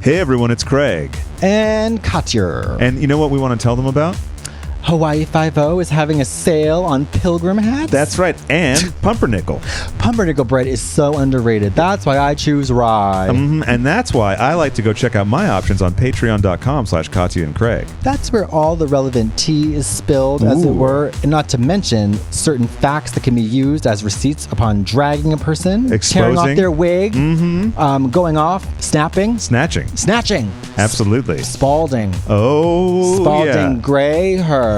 Hey everyone, it's Craig. And Katya. And you know what we want to tell them about? Hawaii Five-0 is having a sale on pilgrim hats. That's right, and pumpernickel. Pumpernickel bread is so underrated. That's why I choose rye. And that's why I like to go check out my options on patreon.com/Katya and Craig. That's where all the relevant tea is spilled, as it were, and not to mention certain facts that can be used as receipts upon dragging a person, tearing off their wig, going off, snapping. Snatching. Absolutely. Spalding. Oh, Spalding Gray her.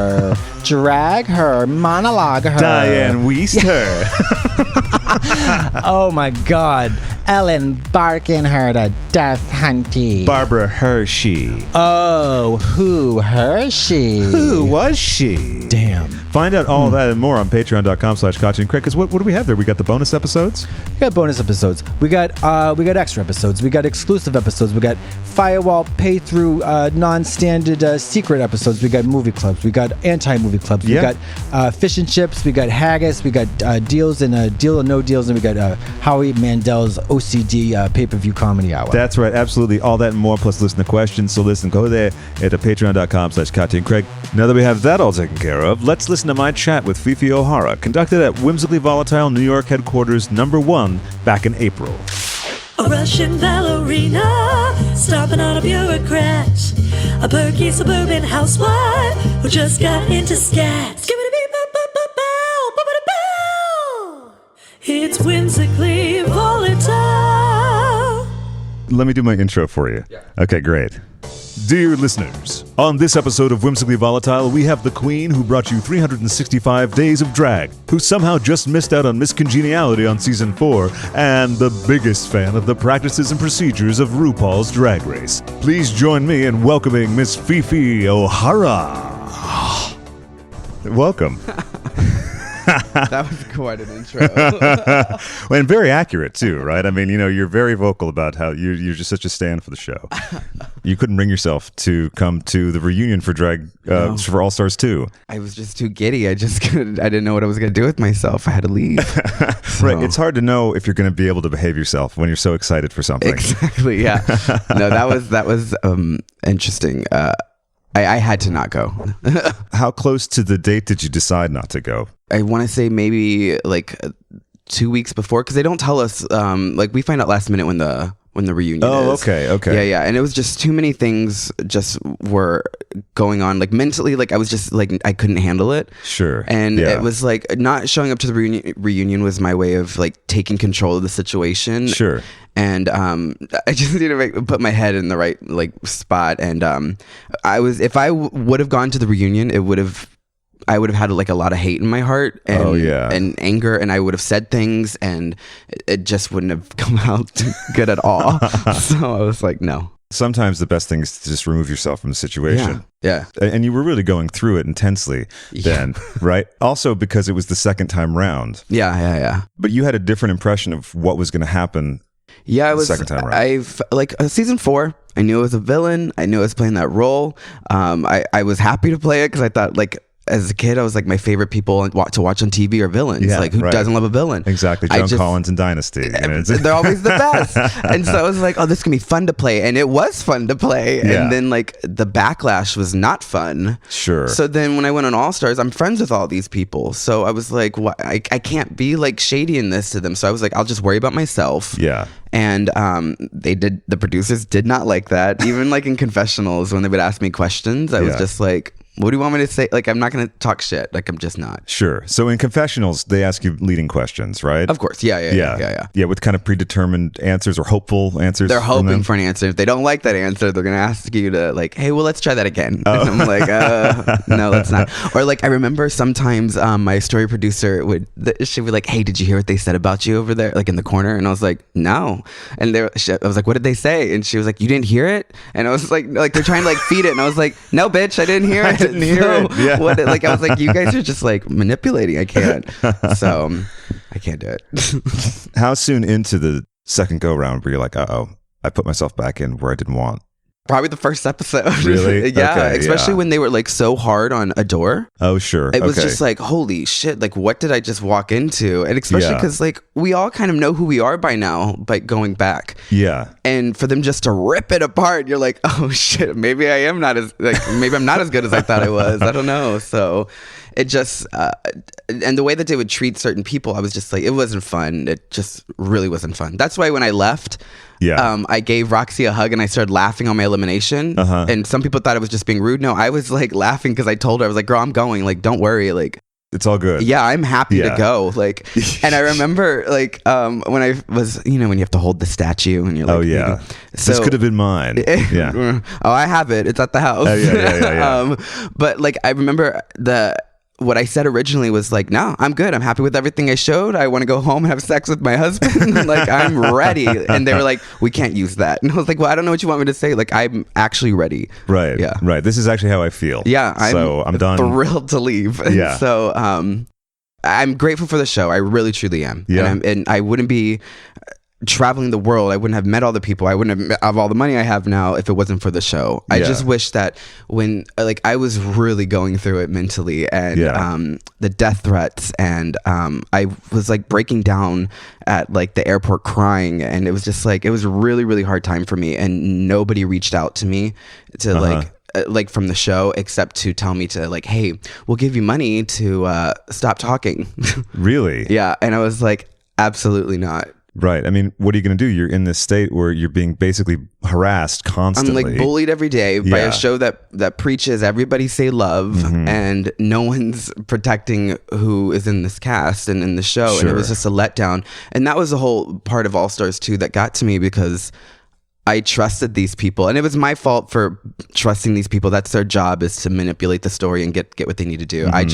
Drag her, monologue her. Diane Wiest her. Oh my God. Ellen Barkin her to death, hunty. Barbara Hershey. Oh, who Hershey? Who was she? Damn. Find out all that and more on patreon.com/Katya and Craig. Because what do we have there? We got the bonus episodes? We got bonus episodes. We got extra episodes. We got exclusive episodes. We got firewall pay through non-standard secret episodes. We got movie clubs. We got anti-movie clubs. We got fish and chips. We got haggis. We got deals and deal or no deals. And we got Howie Mandel's OCD pay-per-view comedy hour. That's right. Absolutely. All that and more, plus listen to questions. So listen, go there at patreon.com/Katya and Craig. Now that we have that all taken care of, let's listen to my chat with Phi Phi O'Hara, conducted at Whimsically Volatile New York headquarters #1 back in April. A Russian ballerina, stomping on a bureaucrat, a perky suburban housewife who just got into scat. It's whimsically volatile. Let me do my intro for you. Yeah. Okay, great. Dear listeners, on this episode of Whimsically Volatile, we have the queen who brought you 365 days of drag, who somehow just missed out on Miss Congeniality on season 4, and the biggest fan of the practices and procedures of RuPaul's Drag Race. Please join me in welcoming Miss Phi Phi O'Hara. Welcome. That was quite an intro. And very accurate too, right? I mean, you know, you're very vocal about how you're just such a stand for the show. You couldn't bring yourself to come to the reunion for drag for All Stars 2. I was just too giddy. I didn't know what I was going to do with myself. I had to leave. So. Right. It's hard to know if you're going to be able to behave yourself when you're so excited for something. Exactly. Yeah. No, that was interesting. I had to not go. How close to the date did you decide not to go? I want to say maybe like 2 weeks before, because they don't tell us. Like we find out last minute when the reunion is. Oh, okay. Yeah. And it was just too many things just were going on. Like mentally, like I was just like, I couldn't handle it. Sure. And it was like not showing up to the reunion was my way of like taking control of the situation. Sure. And I just need to put my head in the right like spot. And if I would have gone to the reunion, I would have had like a lot of hate in my heart and anger, and I would have said things, and it just wouldn't have come out good at all. So I was like, no. Sometimes the best thing is to just remove yourself from the situation. Yeah. And you were really going through it intensely then, right? Also because it was the second time round. Yeah. But you had a different impression of what was going to happen. Yeah, it was second time around. Season 4. I knew I was a villain. I knew I was playing that role. I was happy to play it because I thought like. As a kid, I was like, my favorite people to watch on TV are villains. Yeah, like, who doesn't love a villain? Exactly. Joan Collins and Dynasty. They're always the best. And so I was like, oh, this can be fun to play. And it was fun to play. Yeah. And then, like, the backlash was not fun. Sure. So then when I went on All Stars, I'm friends with all these people. So I was like, what? I can't be, like, shady in this to them. So I was like, I'll just worry about myself. Yeah. And the producers did not like that. Even, like, in confessionals, when they would ask me questions, I was just like... What do you want me to say? Like, I'm not going to talk shit. Like, I'm just not. Sure. So in confessionals, they ask you leading questions, right? Of course. Yeah. Yeah, with kind of predetermined answers or hopeful answers. They're hoping for an answer. If they don't like that answer, they're going to ask you to like, hey, well, let's try that again. And I'm like, no, let's not. Or like, I remember sometimes my story producer she'd be like, hey, did you hear what they said about you over there? Like in the corner. And I was like, no. And I was like, what did they say? And she was like, you didn't hear it? And I was like they're trying to like feed it. And I was like, no, bitch, I didn't hear it. Didn't hear it. Yeah. I was like, you guys are just like manipulating. I can't. So I can't do it. How soon into the second go round were you like, I put myself back in where I didn't want? Probably the first episode. Really? Yeah, Okay, especially yeah. when they were like so hard on Adore. Oh, sure. It was Okay. just like, holy shit, like what did I just walk into? And especially Yeah. because like we all kind of know who we are by now by going back. Yeah. And for them just to rip it apart, you're like, oh shit, maybe I am not as like maybe I'm not as good as I thought I was. I don't know. So it just and the way that they would treat certain people, I was just like, it wasn't fun. It just really wasn't fun. That's why when I left, I gave Roxy a hug and I started laughing on my elimination. And some people thought I was just being rude. No, I was like laughing because I told her, I was like, girl, I'm going. Like, don't worry. Like, it's all good. yeah, I'm happy to go. Like, and I remember like when I was, when you have to hold the statue and you're like, Oh, yeah. So, this could have been mine. Yeah. Oh, I have it. It's at the house. Yeah. But like, I remember what I said originally was like, no, I'm good. I'm happy with everything I showed. I want to go home and have sex with my husband. Like, I'm ready. And they were like, we can't use that. And I was like, well, I don't know what you want me to say. Like, I'm actually ready. Right. Yeah. Right. This is actually how I feel. Yeah. I'm done. Thrilled to leave. And Yeah. so, I'm grateful for the show. I really, truly am. Yeah. And I wouldn't be traveling the world. I wouldn't have met all the people. I wouldn't have all the money I have now if it wasn't for the show. I just wish that when like I was really going through it mentally and the death threats and I was like breaking down at like the airport crying, and it was just like it was a really, really hard time for me, and nobody reached out to me to like from the show except to tell me to like, hey, we'll give you money to stop talking. Really? Yeah. And I was like, absolutely not. Right. I mean, what are you going to do? You're in this state where you're being basically harassed constantly. I'm like bullied every day by a show that preaches everybody say love, and no one's protecting who is in this cast and in the show. And it was just a letdown. And that was the whole part of All Stars 2 that got to me, because I trusted these people, and it was my fault for trusting these people. That's their job, is to manipulate the story and get what they need to do. I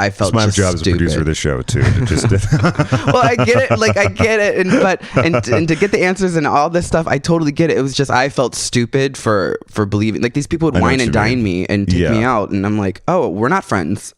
felt it's my just job as a stupid. producer of this show too. Just Well, I get it. Like I get it, and to get the answers and all this stuff, I totally get it. It was just I felt stupid for believing. Like these people would wine and dine me and take me out, and I'm like, oh, we're not friends.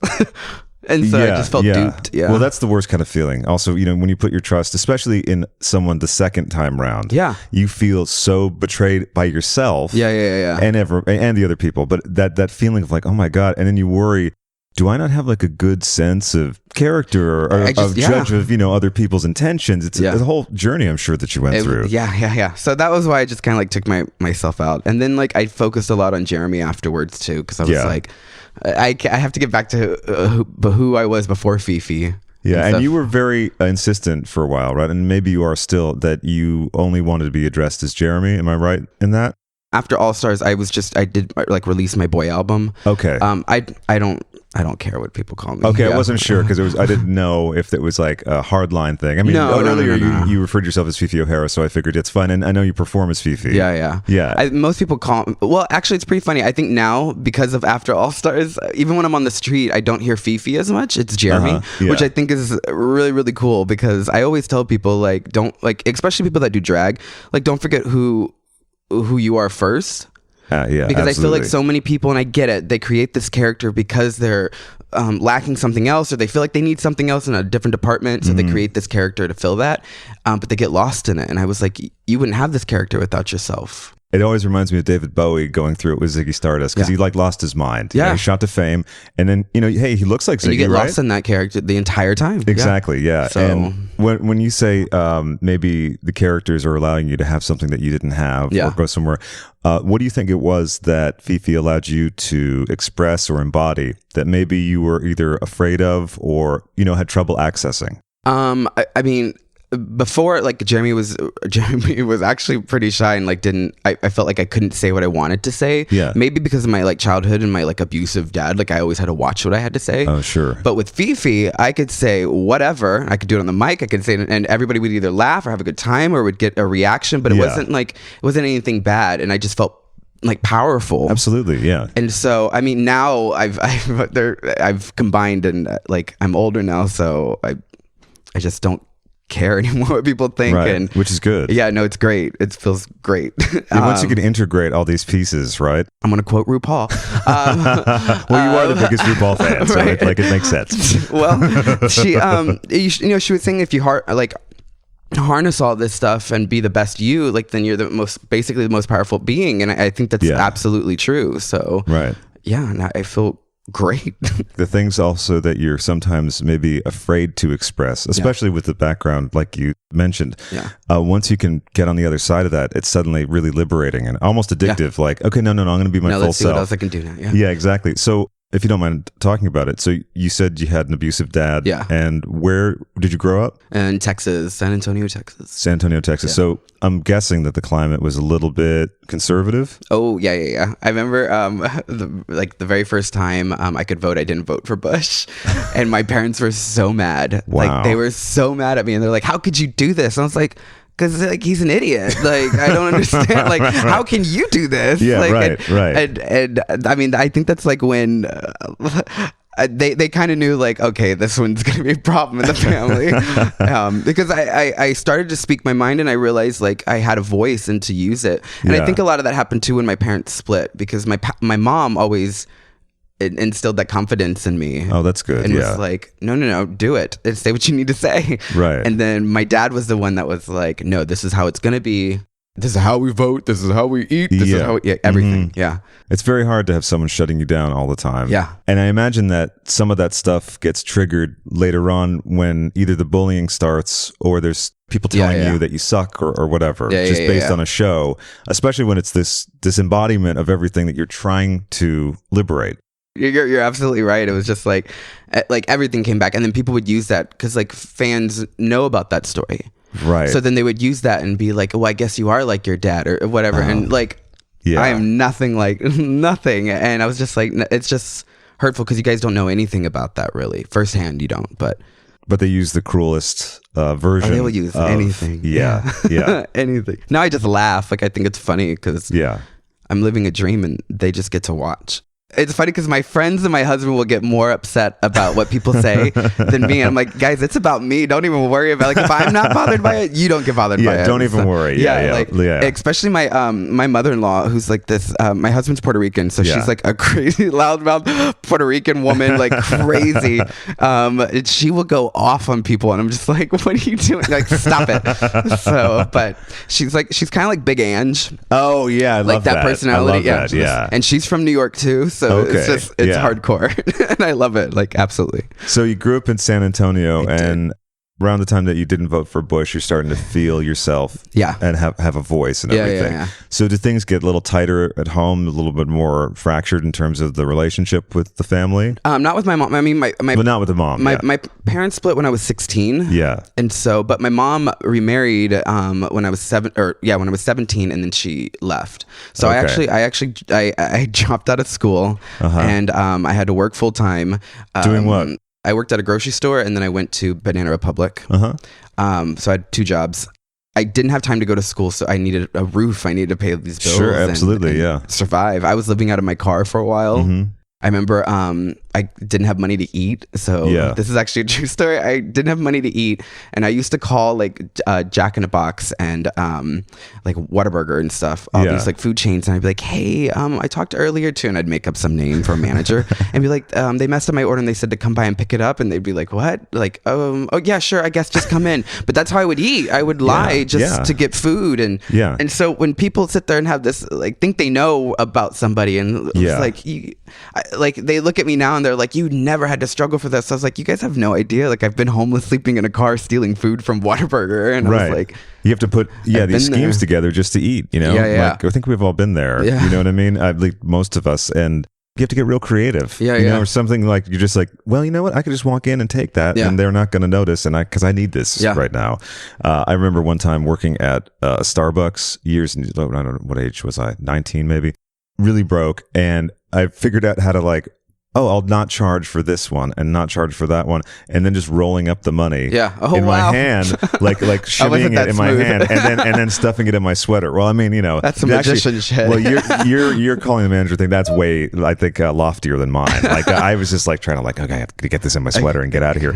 And so I just felt duped. Yeah. Well, that's the worst kind of feeling. Also, when you put your trust, especially in someone the second time round, you feel so betrayed by yourself. Yeah. And the other people. But that feeling of like, oh my God. And then you worry, do I not have like a good sense of character or of judge of, other people's intentions? It's a whole journey, I'm sure, that you went through. Yeah. So that was why I just kind of like took myself out. And then like I focused a lot on Jeremy afterwards too, because I was like, I have to get back to who I was before Fifi. Yeah, and you were very insistent for a while, right? And maybe you are still, that you only wanted to be addressed as Jeremy. Am I right in that? After All Stars, I did like release my boy album. Okay. I don't care what people call me. Okay, I wasn't sure because I didn't know if it was like a hardline thing. I mean, earlier you referred yourself as Phi Phi O'Hara, so I figured it's fine. And I know you perform as Fifi. Yeah. Most people call. Well, actually, it's pretty funny. I think now, because of After All Stars, even when I'm on the street, I don't hear Fifi as much. It's Jeremy, which I think is really, really cool, because I always tell people like, don't like, especially people that do drag, like don't forget who you are first. Yeah, because absolutely. I feel like so many people, and I get it, they create this character because they're lacking something else, or they feel like they need something else in a different department, so they create this character to fill that, but they get lost in it. And I was like, you wouldn't have this character without yourself. It always reminds me of David Bowie going through it with Ziggy Stardust, because he like lost his mind. He shot to fame, and then hey, he looks like Ziggy, and you get right? lost in that character the entire time. Exactly, yeah. So, and when you say maybe the characters are allowing you to have something that you didn't have or go somewhere, what do you think it was that Fifi allowed you to express or embody that maybe you were either afraid of or had trouble accessing? I mean, before, like Jeremy was actually pretty shy and like I felt like I couldn't say what I wanted to say. Yeah. Maybe because of my like childhood and my like abusive dad. Like I always had to watch what I had to say. Oh, sure. But with Fifi, I could say whatever. I could do it on the mic. I could say it, and everybody would either laugh or have a good time or would get a reaction. But it wasn't anything bad, and I just felt like powerful. Absolutely, yeah. And so, I mean, now I've combined, and like I'm older now, so I just don't care anymore what people think, and which is good. Yeah, no, it's great. It feels great. Once you can integrate all these pieces, right? I'm gonna quote RuPaul. Well, you are the biggest RuPaul fan, so it makes sense. Well, she was saying, if you harness all this stuff and be the best you, like then you're basically the most powerful being. And I think that's absolutely true. So and I feel great. The things also that you're sometimes maybe afraid to express, especially with the background like you mentioned, once you can get on the other side of that, it's suddenly really liberating and almost addictive. Like, okay, no, I'm going to be my full let's see self. what else I can do now. Yeah, exactly. So if you don't mind talking about it, so you said you had an abusive dad. Yeah. And where did you grow up? In Texas, San Antonio, Texas. San Antonio, Texas. Yeah. So I'm guessing that the climate was a little bit conservative. Oh, yeah. I remember the very first time I could vote, I didn't vote for Bush. And my parents were so mad. Wow. Like, they were so mad at me. And they're like, how could you do this? And I was like, because like he's an idiot. Like I don't understand. Like how can you do this? Yeah, like, right. And I mean, I think that's like when they kind of knew like, okay, this one's gonna be a problem in the family. Because I started to speak my mind and I realized like I had a voice and to use it. And I think a lot of that happened too when my parents split, because my mom always instilled that confidence in me. Oh, that's good. And was like, no, do it and say what you need to say. Right. And then my dad was the one that was like, no, this is how it's gonna be. This is how we vote. This is how we eat. This is how everything. Yeah. It's very hard to have someone shutting you down all the time. Yeah. And I imagine that some of that stuff gets triggered later on when either the bullying starts or there's people telling you that you suck or whatever, just based on a show, especially when it's this embodiment of everything that you're trying to liberate. You're absolutely right. It was just like everything came back, and then people would use that because like fans know about that story, right? So then they would use that and be like, "Oh, I guess you are like your dad or whatever," and like, I am nothing like nothing. And I was just like, it's just hurtful because you guys don't know anything about that really firsthand. You don't, but they use the cruelest version. They will use anything. Yeah. Anything. Now I just laugh. Like I think it's funny because I'm living a dream and they just get to watch. It's funny because my friends and my husband will get more upset about what people say than me. And I'm like, guys, it's about me. Don't even worry about it. Like if I'm not bothered by it, you don't get bothered by it. Don't even worry. Especially my mother-in-law, who's like this. My husband's Puerto Rican, so she's like a crazy loudmouth Puerto Rican woman, like crazy. She will go off on people, and I'm just like, what are you doing? Like, stop it. So, but she's kind of like Big Ange. Oh yeah, I love that personality. I love that. And she's from New York too. So it's hardcore. And I love it. Like, absolutely. So you grew up in San Antonio, and around the time that you didn't vote for Bush, you're starting to feel yourself and have a voice and everything. Yeah. So did things get a little tighter at home, a little bit more fractured in terms of the relationship with the family? Not with my mom. I mean, but not with the mom. My parents split when I was 16. Yeah. And so, but my mom remarried when I was 17, and then she left. So I dropped out of school and I had to work full time. Doing what? I worked at a grocery store, and then I went to Banana Republic. So I had 2 jobs. I didn't have time to go to school, so I needed a roof. I needed to pay these bills. Sure, absolutely, and survive. I was living out of my car for a while. I remember I didn't have money to eat. So this is actually a true story. I didn't have money to eat. And I used to call like Jack in a Box and like Whataburger and stuff. All these like food chains. And I'd be like, hey, I talked earlier to, and I'd make up some name for a manager and be like, they messed up my order and they said to come by and pick it up. And they'd be like, what? Like, oh yeah, sure. I guess just come in. But that's how I would eat. I would lie to get food. And so when people sit there and have this, like, think they know about somebody, and it's like, they look at me now and they're like, you never had to struggle for this. I was like, you guys have no idea. Like, I've been homeless, sleeping in a car, stealing food from Whataburger. And I was like, you have to put these schemes together just to eat, you know? Like, I think we've all been there. You know what I mean? I believe most of us. And you have to get real creative, you know, or something like you're just like, well, you know what? I could just walk in and take that and they're not going to notice. And because I need this right now. I remember one time working at Starbucks years, I don't know, what age was I? 19 maybe. Really broke. And I figured out how to like, I'll not charge for this one and not charge for that one, and then just rolling up the money in my hand, like shimmying it in my hand, and then stuffing it in my sweater. Well, I mean, you know, that's some magician shit. Well, you're calling the manager thing. That's way, I think, loftier than mine. Like I was just like trying to like, okay, I have to get this in my sweater and get out of here.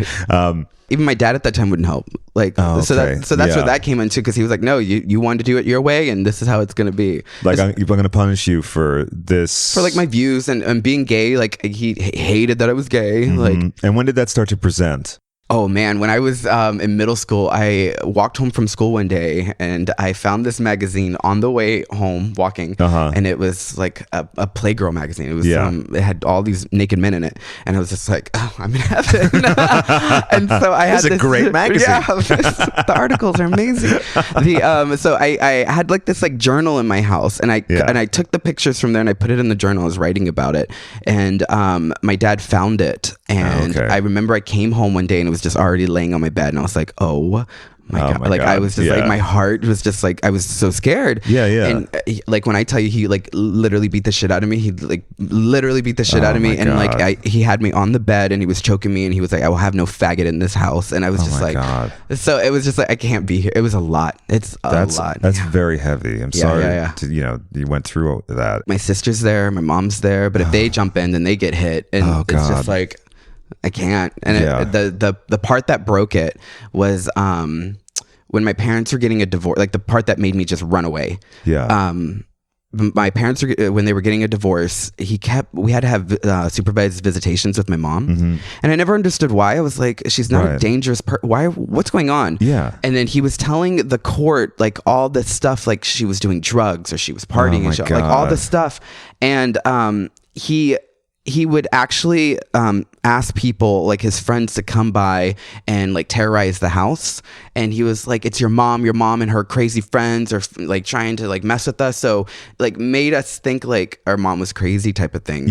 Even my dad at that time wouldn't help. Like, so that's where that came into, because he was like, no, you wanted to do it your way, and this is how it's going to be. Like, I'm going to punish you for this. For like my views and being gay. Like, he hated that I was gay. Like, and when did that start to present? Oh man, when I was in middle school, I walked home from school one day and I found this magazine on the way home walking, and it was like a Playgirl magazine. It was it had all these naked men in it, and I was just like, oh, I'm in heaven. And so I had this a great magazine. Yeah, the articles are amazing. So I had like this like journal in my house, and I took the pictures from there and I put it in the journal. I was writing about it, and my dad found it, and I remember I came home one day and it was just already laying on my bed, and I was like, oh my God. Like, I was just like, my heart was just like, I was so scared. And like, when I tell you, he like literally beat the shit out of me. He like literally beat the shit out of me. And like, he had me on the bed and he was choking me and he was like, I will have no faggot in this house. And I was just like, God. So it was just like, I can't be here. It was a lot. It's a lot. That's very heavy. I'm sorry to, you went through that. My sister's there, my mom's there, but if they jump in, then they get hit. And it's just like, I can't. And the part that broke it was when my parents were getting a divorce, like the part that made me just run away. My parents were, when they were getting a divorce, we had to have supervised visitations with my mom, and I never understood why. I was like, she's not a dangerous why, what's going on? And then he was telling the court like all this stuff, like she was doing drugs or she was partying and shit, like all this stuff. And he would actually ask people, like his friends, to come by and like terrorize the house. And he was like, it's your mom and her crazy friends are like trying to like mess with us. So like made us think like our mom was crazy type of thing.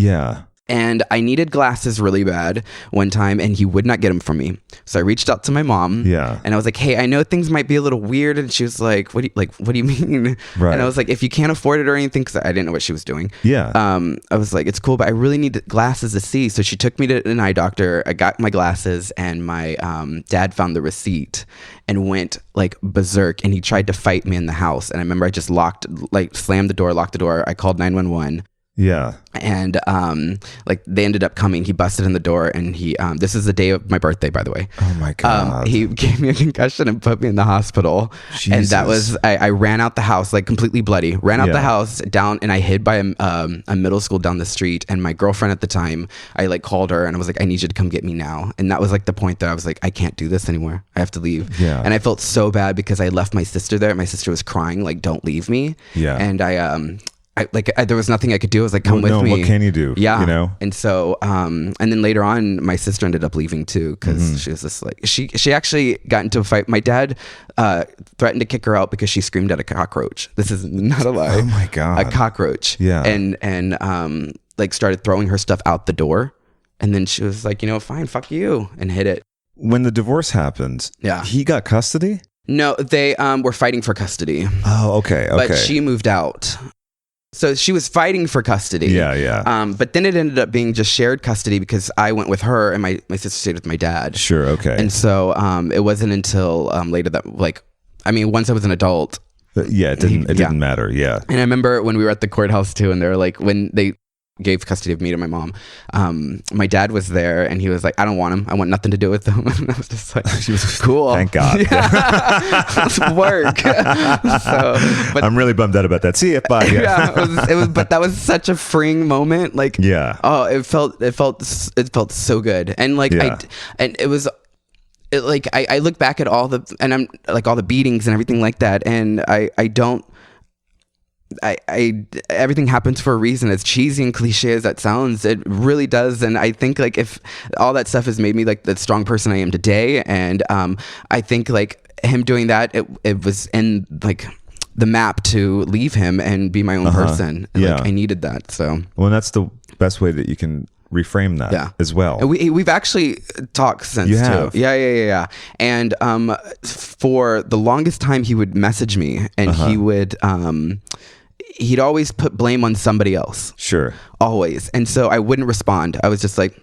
And I needed glasses really bad one time, and he would not get them from me. So I reached out to my mom, and I was like, "Hey, I know things might be a little weird." And she was like, "What do you mean?" And I was like, "If you can't afford it or anything," because I didn't know what she was doing. I was like, "It's cool, but I really need glasses to see." So she took me to an eye doctor. I got my glasses, and my dad found the receipt and went like berserk, and he tried to fight me in the house. And I remember I just slammed the door, locked the door. I called 911. And like they ended up coming. He busted in the door, and he this is the day of my birthday, by the way. Oh my God. He gave me a concussion and put me in the hospital. Jesus. And that was I ran out the house like completely bloody, ran out the house down, and I hid by a middle school down the street. And my girlfriend at the time, I like called her and I was like, I need you to come get me now. And that was like the point that I was like, I can't do this anymore, I have to leave. And I felt so bad because I left my sister there. My sister was crying like, don't leave me. And there was nothing I could do. I was like, come with me. What can you do? You know? And so, and then later on, my sister ended up leaving too, because she was just like, she actually got into a fight. My dad threatened to kick her out because she screamed at a cockroach. This is not a lie. Oh my God. A cockroach. And like started throwing her stuff out the door. And then she was like, fine, fuck you, and hit it. When the divorce happened, he got custody? No, they were fighting for custody. Oh, okay. But she moved out. So she was fighting for custody. But then it ended up being just shared custody because I went with her and my sister stayed with my dad. Sure, okay. And so it wasn't until later that, once I was an adult. It didn't matter. And I remember when we were at the courthouse too, and they're like, when they gave custody of me to my mom, my dad was there and he was like, I don't want him. I want nothing to do with him. And I was just like, she was cool. Thank God. It's work. But I'm really bummed out about that. See you. Bye. It was, but that was such a freeing moment. Like, oh, it felt so good. And like, I look back at all the beatings and everything like that. And everything happens for a reason. As cheesy and cliche as that sounds, it really does. And I think like if all that stuff has made me like the strong person I am today, and I think like him doing that, it was in like the map to leave him and be my own person. And, like, I needed that. So well, and that's the best way that you can reframe that as well. And we've actually talked since too. Yeah. And for the longest time he would message me and he would he'd always put blame on somebody else. Sure. Always. And so I wouldn't respond. I was just like,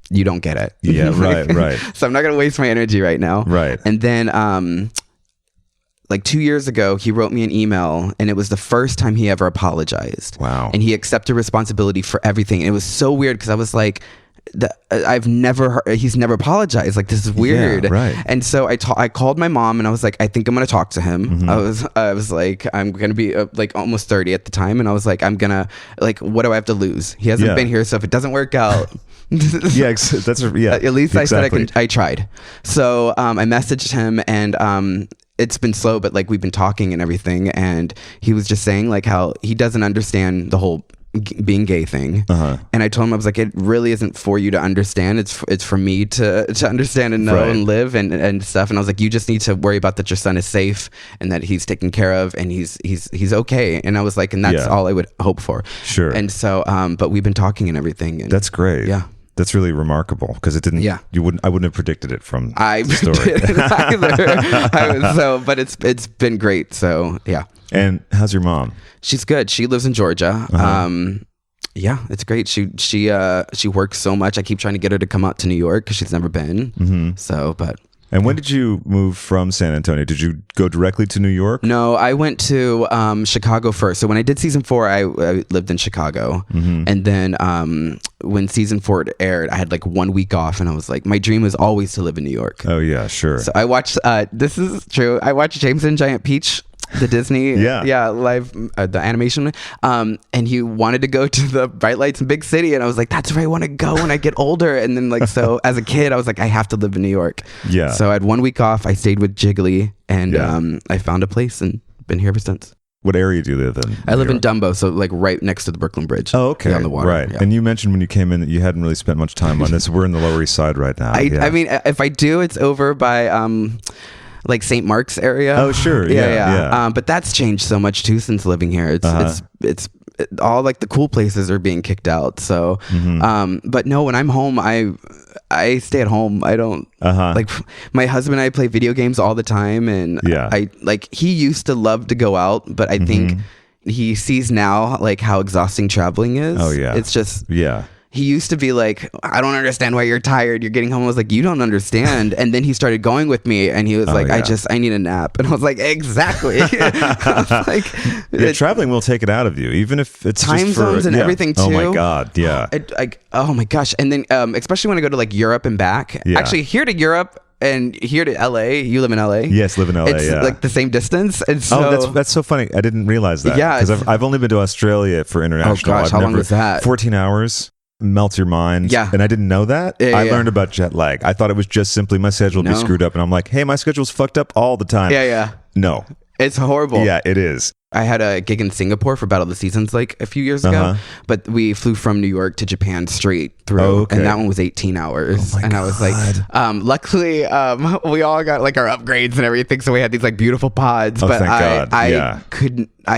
you don't get it. Yeah, right. So I'm not going to waste my energy right now. Right. And then like 2 years ago, he wrote me an email, and it was the first time he ever apologized. Wow. And he accepted responsibility for everything. And it was so weird because I was like, I've never heard, he's never apologized. Like, this is weird. Yeah, right. And so I called my mom and I was like, I think I'm gonna talk to him. I was like, I'm gonna be like almost 30 at the time, and I was like, I'm gonna, like, what do I have to lose? He hasn't been here, so if it doesn't work out. At least I said I tried. So I messaged him, and it's been slow, but like we've been talking and everything, and he was just saying like how he doesn't understand the whole being gay thing. And I told him, I was like, it really isn't for you to understand, it's for me to understand and know and live and stuff. And I was like, you just need to worry about that your son is safe and that he's taken care of and he's okay. And I was like, and that's all I would hope for. Sure. And so but we've been talking and everything, and that's great. Yeah, that's really remarkable, because it didn't. Yeah, I wouldn't have predicted it from the story. Didn't either. But it's been great. So yeah. And how's your mom? She's good. She lives in Georgia. Yeah, it's great. She works so much. I keep trying to get her to come out to New York because she's never been. So, but. And when did you move from San Antonio? Did you go directly to New York? No, I went to Chicago first. So when I did season 4, I lived in Chicago. And then when season 4 aired, I had like 1 week off, and I was like, my dream was always to live in New York. Oh yeah, sure. So I watched, this is true, I watched James and Giant Peach, the Disney live the animation, and he wanted to go to the bright lights in Big City, and I was like, that's where I want to go when I get older. And then like, so as a kid I was like, I have to live in New York. So I had 1 week off. I stayed with Jiggly, and I found a place and been here ever since. What area do you live in? I live in Dumbo, so like right next to the Brooklyn Bridge. Oh, okay. On the water. Right. And you mentioned when you came in that you hadn't really spent much time on this. We're in the Lower East Side right now. I mean, if I do, it's over by like St. Mark's area. Oh, sure. Yeah. But that's changed so much too since living here. It's all like the cool places are being kicked out. So, but no, when I'm home, I stay at home. I don't like, my husband and I play video games all the time, and I like, he used to love to go out, but I think he sees now like how exhausting traveling is. Oh yeah. It's just he used to be like, I don't understand why you're tired. You're getting home. I was like, you don't understand. And then he started going with me, and he was like, I need a nap. And I was like, exactly. I was like, traveling will take it out of you, even if it's time just zones and everything too. Oh my God. Yeah. Oh my gosh. And then, especially when I go to like Europe and back, actually here to Europe and here to LA, you live in LA. Yes, live in LA. It's like the same distance. And so, that's so funny. I didn't realize that. Yeah. Because I've only been to Australia for international. Oh gosh, how long was that? 14 hours. Melts your mind. Yeah. And I didn't know that. I learned about jet lag. I thought it was just simply my schedule would be screwed up, and I'm like, hey, my schedule's fucked up all the time. No. It's horrible. Yeah, it is. I had a gig in Singapore for Battle of the Seasons like a few years ago, but we flew from New York to Japan straight through, and that one was 18 hours. Oh my God. I was like, luckily, we all got like our upgrades and everything, so we had these like beautiful pods. But I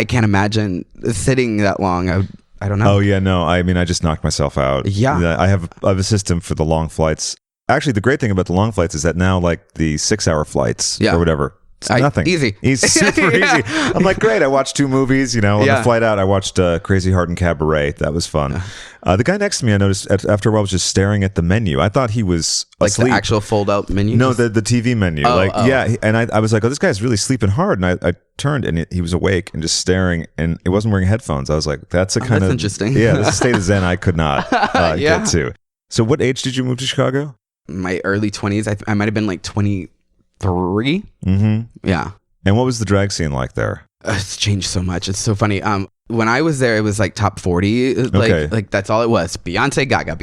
can't imagine sitting that long. I don't know. Oh yeah, no. I mean, I just knocked myself out. Yeah. I have a system for the long flights. Actually, the great thing about the long flights is that now, like the 6-hour flights or whatever, it's nothing. Easy. Super easy. I'm like, great. I watched 2 movies. On the flight out, I watched Crazy Heart and Cabaret. That was fun. The guy next to me, I noticed after a while, was just staring at the menu. I thought he was like asleep. The actual fold-out menu. No, the TV menu. And I was like, oh, this guy's really sleeping hard. And I turned, and he was awake and just staring, and he wasn't wearing headphones. I was like, that's that's interesting. Yeah, that's a state of zen I could not get to. So, what age did you move to Chicago? My early 20s. I might have been like 23. Yeah. And what was the drag scene like there? It's changed so much. It's so funny. When I was there, it was like top 40. Like that's all it was. Beyonce Gaga,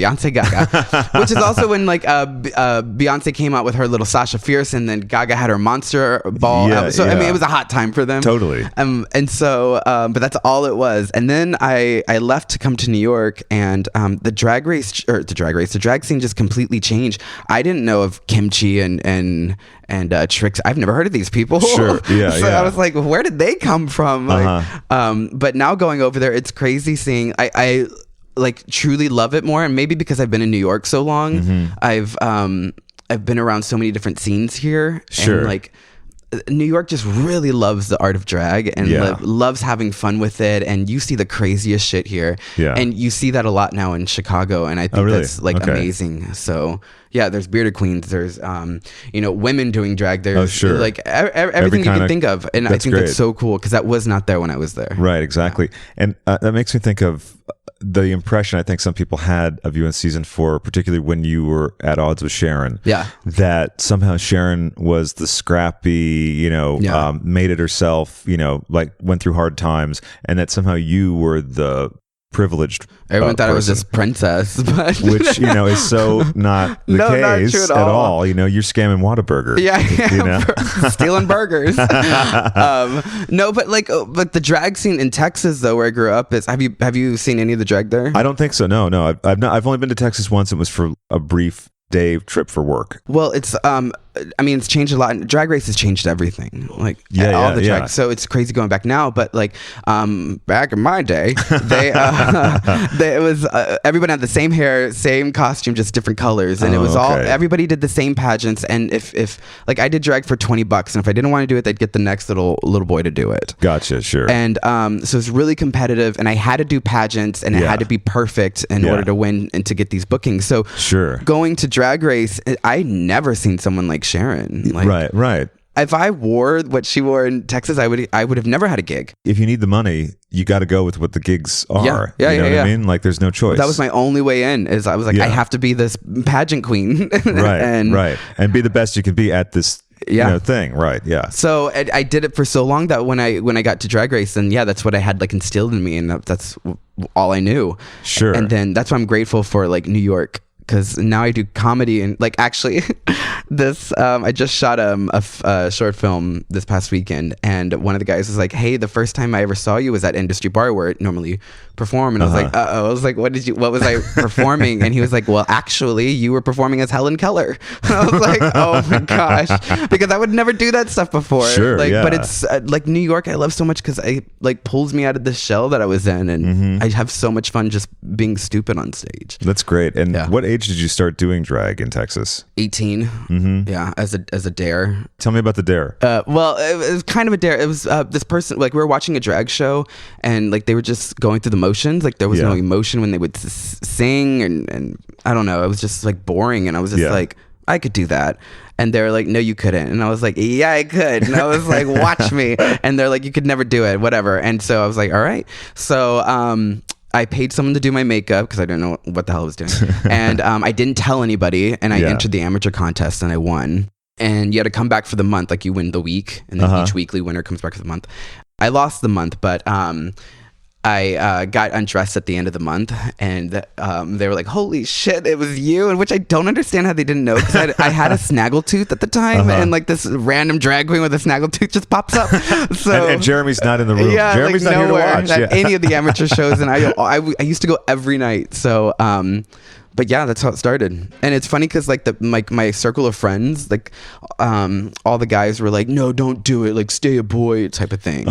which is also when like Beyonce came out with her little Sasha Fierce, and then Gaga had her Monster Ball. I mean, it was a hot time for them. Totally. And so, but that's all it was. And then I left to come to New York, and the drag scene just completely changed. I didn't know of Kimchi and Tricks. I've never heard of these people. Sure. Yeah. So I was like, where did they come from? But now going over there, it's crazy seeing. I like truly love it more, and maybe because I've been in New York so long, I've been around so many different scenes here. Sure. And like, New York just really loves the art of drag and loves having fun with it, and you see the craziest shit here, and you see that a lot now in Chicago, and I think that's like amazing. So yeah, there's bearded queens, there's women doing drag, there's like everything you can think of, and I think that's so cool because that was not there when I was there. Right, exactly. And that makes me think of the impression I think some people had of you in season 4, particularly when you were at odds with Sharon. Yeah. That somehow Sharon was the scrappy, made it herself, like went through hard times, and that somehow you were the privileged everyone thought person. I was this princess, but which is so not the No, not case true at at all. all. You're scamming Whataburger. Stealing burgers. No, but the drag scene in Texas though, where I grew up, is have you seen any of the drag there? I don't think so. No, I've not. I've only been to Texas once. It was for a brief day trip for work. Well, it's it's changed a lot. Drag Race has changed everything. Like all the drag. So it's crazy going back now. But back in my day, it was everybody had the same hair, same costume, just different colors, and it was all everybody did the same pageants. And if like I did drag for $20, and if I didn't want to do it, they'd get the next little boy to do it. Gotcha, sure. And so it's really competitive, and I had to do pageants, and it had to be perfect in order to win and to get these bookings. So going to Drag Race, I never seen someone like Sharon. Right. If I wore what she wore in Texas, I would have never had a gig. If you need the money, you got to go with what the gigs are. Yeah, you know what I mean? Like, there's no choice. That was my only way in. Is I was like, I have to be this pageant queen. Right, and and be the best you can be at this. Thing, right? Yeah. So I did it for so long that when I got to Drag Race, and that's what I had instilled in me, and that's all I knew. Sure. And then that's why I'm grateful for New York. Because now I do comedy, and actually this I just shot a short film this past weekend, and one of the guys was like, hey, the first time I ever saw you was at Industry Bar where it normally perform, and I was like, I was like, what was I performing? And he was like, well, actually you were performing as Helen Keller. And I was like, oh my gosh, because I would never do that stuff before. Sure, but it's New York I love so much because it pulls me out of this shell that I was in, and I have so much fun just being stupid on stage. That's great. And what age did you start doing drag in Texas? 18. Yeah, as a dare. Tell me about the dare. Well, it was kind of a dare. It was this person, we were watching a drag show, and they were just going through the motions. There was no emotion when they would sing, and I don't know. It was just boring, and I was just like, I could do that. And they're like, no, you couldn't. And I was like, yeah, I could. And I was like, watch me. And they're like, you could never do it, whatever. And so I was like, all right. So I paid someone to do my makeup because I didn't know what the hell I was doing. And I didn't tell anybody, and I entered the amateur contest, and I won. And you had to come back for the month, you win the week, and then each weekly winner comes back for the month. I lost the month, but I got undressed at the end of the month, and they were like, holy shit, it was you. And which I don't understand how they didn't know, because I had a snaggletooth at the time, and this random drag queen with a snaggletooth just pops up. So and Jeremy's not in the room. Yeah, Jeremy's not here to watch. At any of the amateur shows, and I used to go every night. So but yeah, that's how it started. And it's funny because my circle of friends, all the guys were like, no, don't do it, stay a boy type of thing.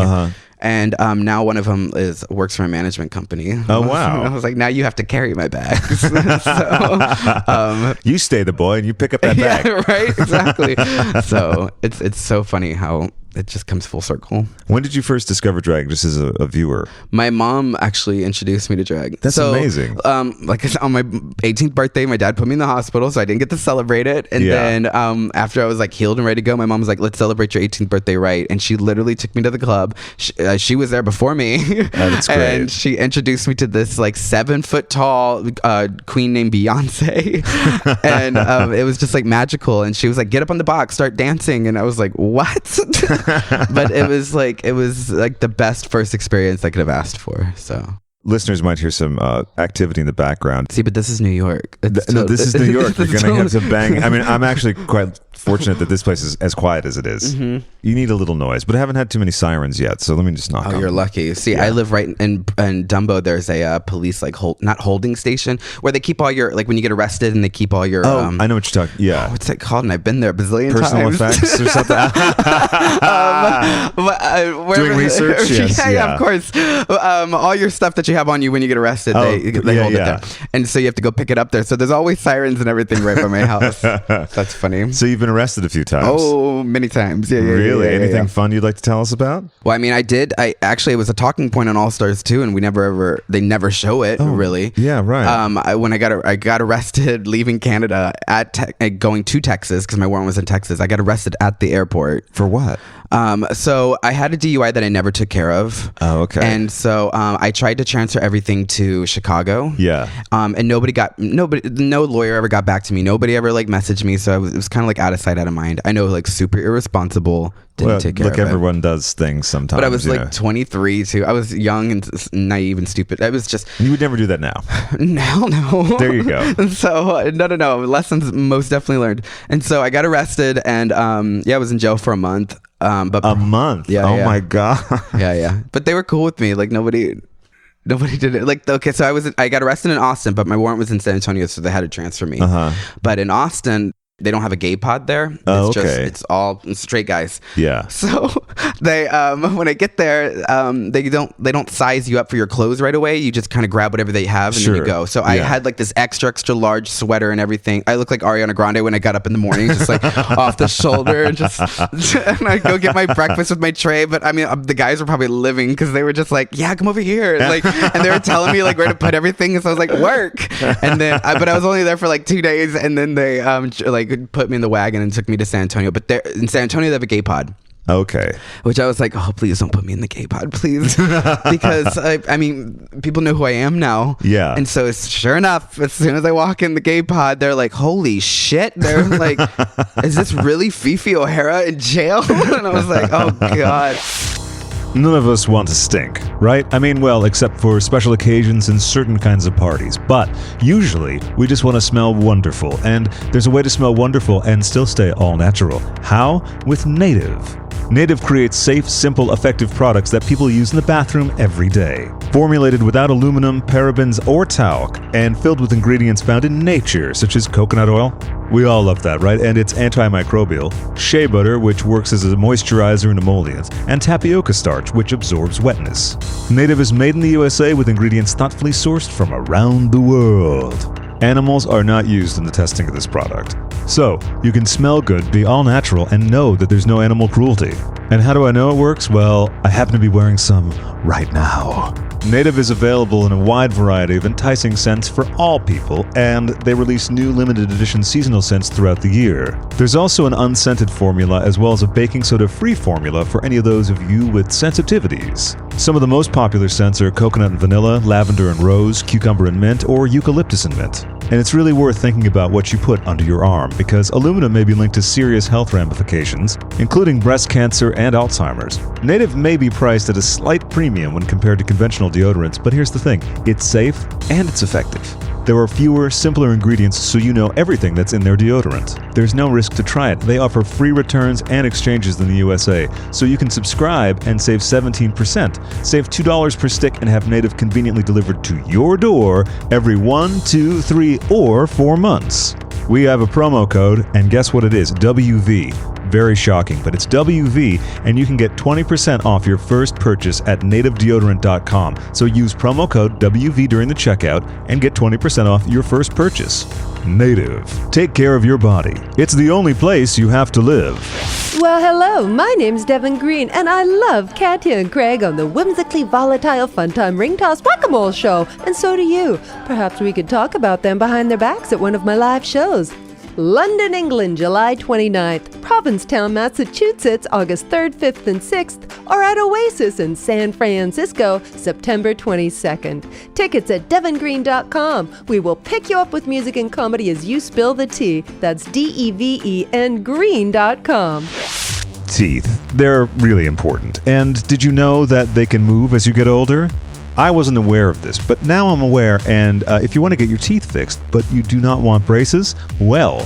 And now one of them works for a management company. Oh, wow. I was like, now you have to carry my bags. So, you stay the boy and you pick up that bag. Yeah, right? Exactly. So it's so funny how it just comes full circle. When did you first discover drag, just as a viewer? My mom actually introduced me to drag. That's amazing. Like I said, on my 18th birthday, my dad put me in the hospital, so I didn't get to celebrate it. And then after I was healed and ready to go, my mom was like, let's celebrate your 18th birthday right. And she literally took me to the club. She was there before me. That's great. And she introduced me to this 7-foot tall queen named Beyonce. And it was just magical. And she was like, get up on the box, start dancing. And I was like, what? But it was the best first experience I could have asked for. So listeners might hear some activity in the background. See, but this is New York. No, this is New York. You're gonna have some bang. I mean, I'm actually quite fortunate that this place is as quiet as it is. You need a little noise, but I haven't had too many sirens yet, so let me just knock on. Oh, you're lucky. See, I live right in DUMBO. There's a police not holding station where they keep all your when you get arrested, and they keep all your. I know what you're talking. Yeah. What's it called? And I've been there a bazillion Personal times. effects or something. Doing research. Yes, yeah, of course. All your stuff that you have on you when you get arrested, they hold it there, and so you have to go pick it up there. So there's always sirens and everything right by my house. That's funny. So you've been arrested a few times. Oh, many times. Yeah. Really? Yeah, Anything fun you'd like to tell us about? Well, I mean, it was a talking point on All Stars too, and they never show it really. Yeah, right. When I got arrested leaving Canada going to Texas because my warrant was in Texas. I got arrested at the airport. For what? So I had a DUI that I never took care of. Oh, okay. And so I tried to transfer everything to Chicago. Yeah. And no lawyer ever got back to me. Nobody ever like messaged me. So it was kind of like out of sight, out of mind. I know, like super irresponsible. Didn't take care of it. Look, everyone does things sometimes. But I was like 23 too. I was young and naive and stupid. I was just. You would never do that now. No. There you go. And so no. Lessons most definitely learned. And so I got arrested and I was in jail for a month. But a month? Yeah. Oh my God. Yeah. But they were cool with me. Like nobody did it. Like, okay, so I got arrested in Austin, but my warrant was in San Antonio, so they had to transfer me. But in Austin, they don't have a gay pod there. It's all straight guys. Yeah. So they when I get there, they don't size you up for your clothes right away. You just kind of grab whatever they have and then you go. So I had like this extra large sweater and everything. I look like Ariana Grande when I got up in the morning, just like off the shoulder, and and I go get my breakfast with my tray. But I mean, the guys were probably living because they were just like, yeah, come over here, like, and they were telling me like where to put everything. And so I was like, work. And then, but I was only there for like 2 days, and then they like put me in the wagon and took me to San Antonio. But there in San Antonio they have a gay pod. Okay. Which I was like, oh, please don't put me in the gay pod, please. Because I mean, people know who I am now. Yeah. And so sure enough, as soon as I walk in the gay pod, they're like, holy shit. They're like, is this really Phi Phi O'Hara in jail? And I was like, oh God. None of us want to stink, right? I mean, well, except for special occasions and certain kinds of parties. But usually, we just want to smell wonderful. And there's a way to smell wonderful and still stay all natural. How? With Native. Native creates safe, simple, effective products that people use in the bathroom every day. Formulated without aluminum, parabens, or talc, and filled with ingredients found in nature, such as coconut oil. We all love that, right? And it's antimicrobial. Shea butter, which works as a moisturizer and emollient. And tapioca starch, which absorbs wetness. Native is made in the USA with ingredients thoughtfully sourced from around the world. Animals are not used in the testing of this product. So, you can smell good, be all natural, and know that there's no animal cruelty. And how do I know it works? Well, I happen to be wearing some right now. Native is available in a wide variety of enticing scents for all people, and they release new limited edition seasonal scents throughout the year. There's also an unscented formula as well as a baking soda-free formula for any of those of you with sensitivities. Some of the most popular scents are coconut and vanilla, lavender and rose, cucumber and mint, or eucalyptus and mint. And it's really worth thinking about what you put under your arm, because aluminum may be linked to serious health ramifications, including breast cancer and Alzheimer's. Native may be priced at a slight premium when compared to conventional deodorants, but here's the thing, it's safe and it's effective. There are fewer, simpler ingredients so you know everything that's in their deodorant. There's no risk to try it. They offer free returns and exchanges in the USA, so you can subscribe and save 17%. Save $2 per stick and have Native conveniently delivered to your door every 1, 2, 3, or 4 months. We have a promo code, and guess what it is? WV. Very shocking, but it's WV, and you can get 20% off your first purchase at nativedeodorant.com. So use promo code WV during the checkout and get 20% off your first purchase. Native. Take care of your body. It's the only place you have to live. Well, hello, my name's Devin Green, and I love Katya and Craig on the whimsically volatile Fun Time Ring Toss Whack-A-Mole show, and so do you. Perhaps we could talk about them behind their backs at one of my live shows. London, England, July 29th, Provincetown, Massachusetts, August 3rd, 5th, and 6th, or at Oasis in San Francisco, September 22nd. Tickets at devingreen.com. We will pick you up with music and comedy as you spill the tea. That's DEVEN green.com. Teeth. They're really important. And did you know that they can move as you get older? I wasn't aware of this, but now I'm aware, and if you want to get your teeth fixed, but you do not want braces, well,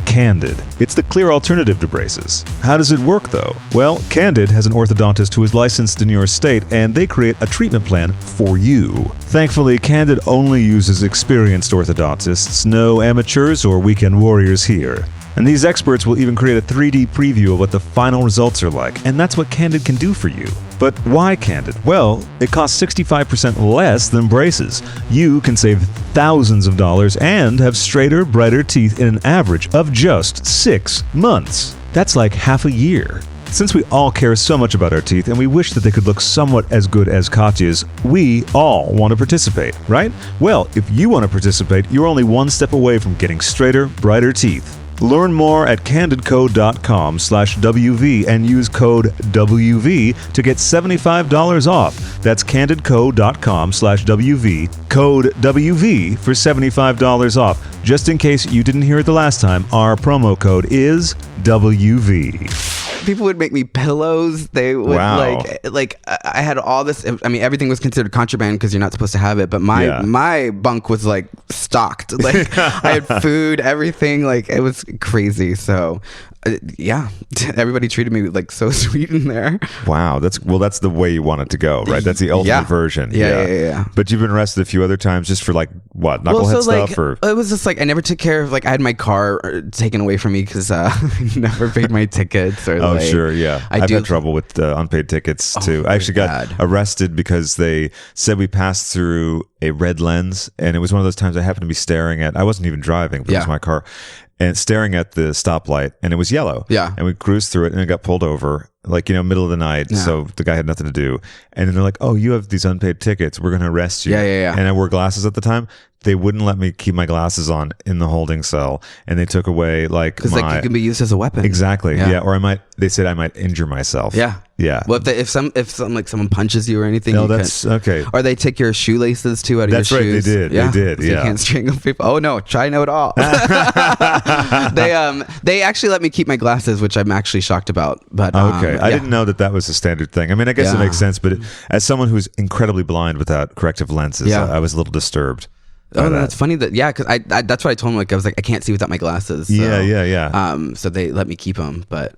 Candid. It's the clear alternative to braces. How does it work, though? Well, Candid has an orthodontist who is licensed in your state, and they create a treatment plan for you. Thankfully, Candid only uses experienced orthodontists, no amateurs or weekend warriors here. And these experts will even create a 3D preview of what the final results are like, and that's what Candid can do for you. But why Candid? Well, it costs 65% less than braces. You can save thousands of dollars and have straighter, brighter teeth in an average of just 6 months. That's like half a year. Since we all care so much about our teeth and we wish that they could look somewhat as good as Katya's, we all want to participate, right? Well, if you want to participate, you're only one step away from getting straighter, brighter teeth. Learn more at candidco.com/WV and use code WV to get $75 off. That's candidco.com/WV, code WV for $75 off. Just in case you didn't hear it the last time, our promo code is WV. People would make me pillows. They would like I had all this. I mean, everything was considered contraband because you're not supposed to have it. But my bunk was like stocked. Like I had food, everything. Like it was crazy. So yeah, everybody treated me like so sweet in there. Wow, that's the way you want it to go, right? That's the ultimate version. Yeah. But you've been arrested a few other times just for like what, knucklehead stuff, or it was just like I never took care of, like I had my car taken away from me because I never paid my tickets. Or sure, yeah. I've had trouble with unpaid tickets too. I actually got arrested because they said we passed through a red lens, and it was one of those times I happened to be staring at. I wasn't even driving, but it was my car. And staring at the stoplight, and it was yellow. Yeah. And we cruised through it, and it got pulled over, like, middle of the night. Yeah. So the guy had nothing to do. And then they're like, "Oh, you have these unpaid tickets. We're going to arrest you." Yeah. And I wore glasses at the time. They wouldn't let me keep my glasses on in the holding cell, and they took away because like it can be used as a weapon. Exactly. Yeah. Or they said I might injure myself. Yeah. Well, if someone punches you or anything, no, that's okay. Or they take your shoelaces too out of your shoes. That's right. They did. Yeah. They did. So you can't strangle people. Oh no, try know it all. They actually let me keep my glasses, which I'm actually shocked about. But okay, I didn't know that was a standard thing. I mean, I guess it makes sense, but as someone who's incredibly blind without corrective lenses, I was a little disturbed. Oh, that's funny because I that's what I told him. Like I was like, I can't see without my glasses. So, yeah. So they let me keep them, but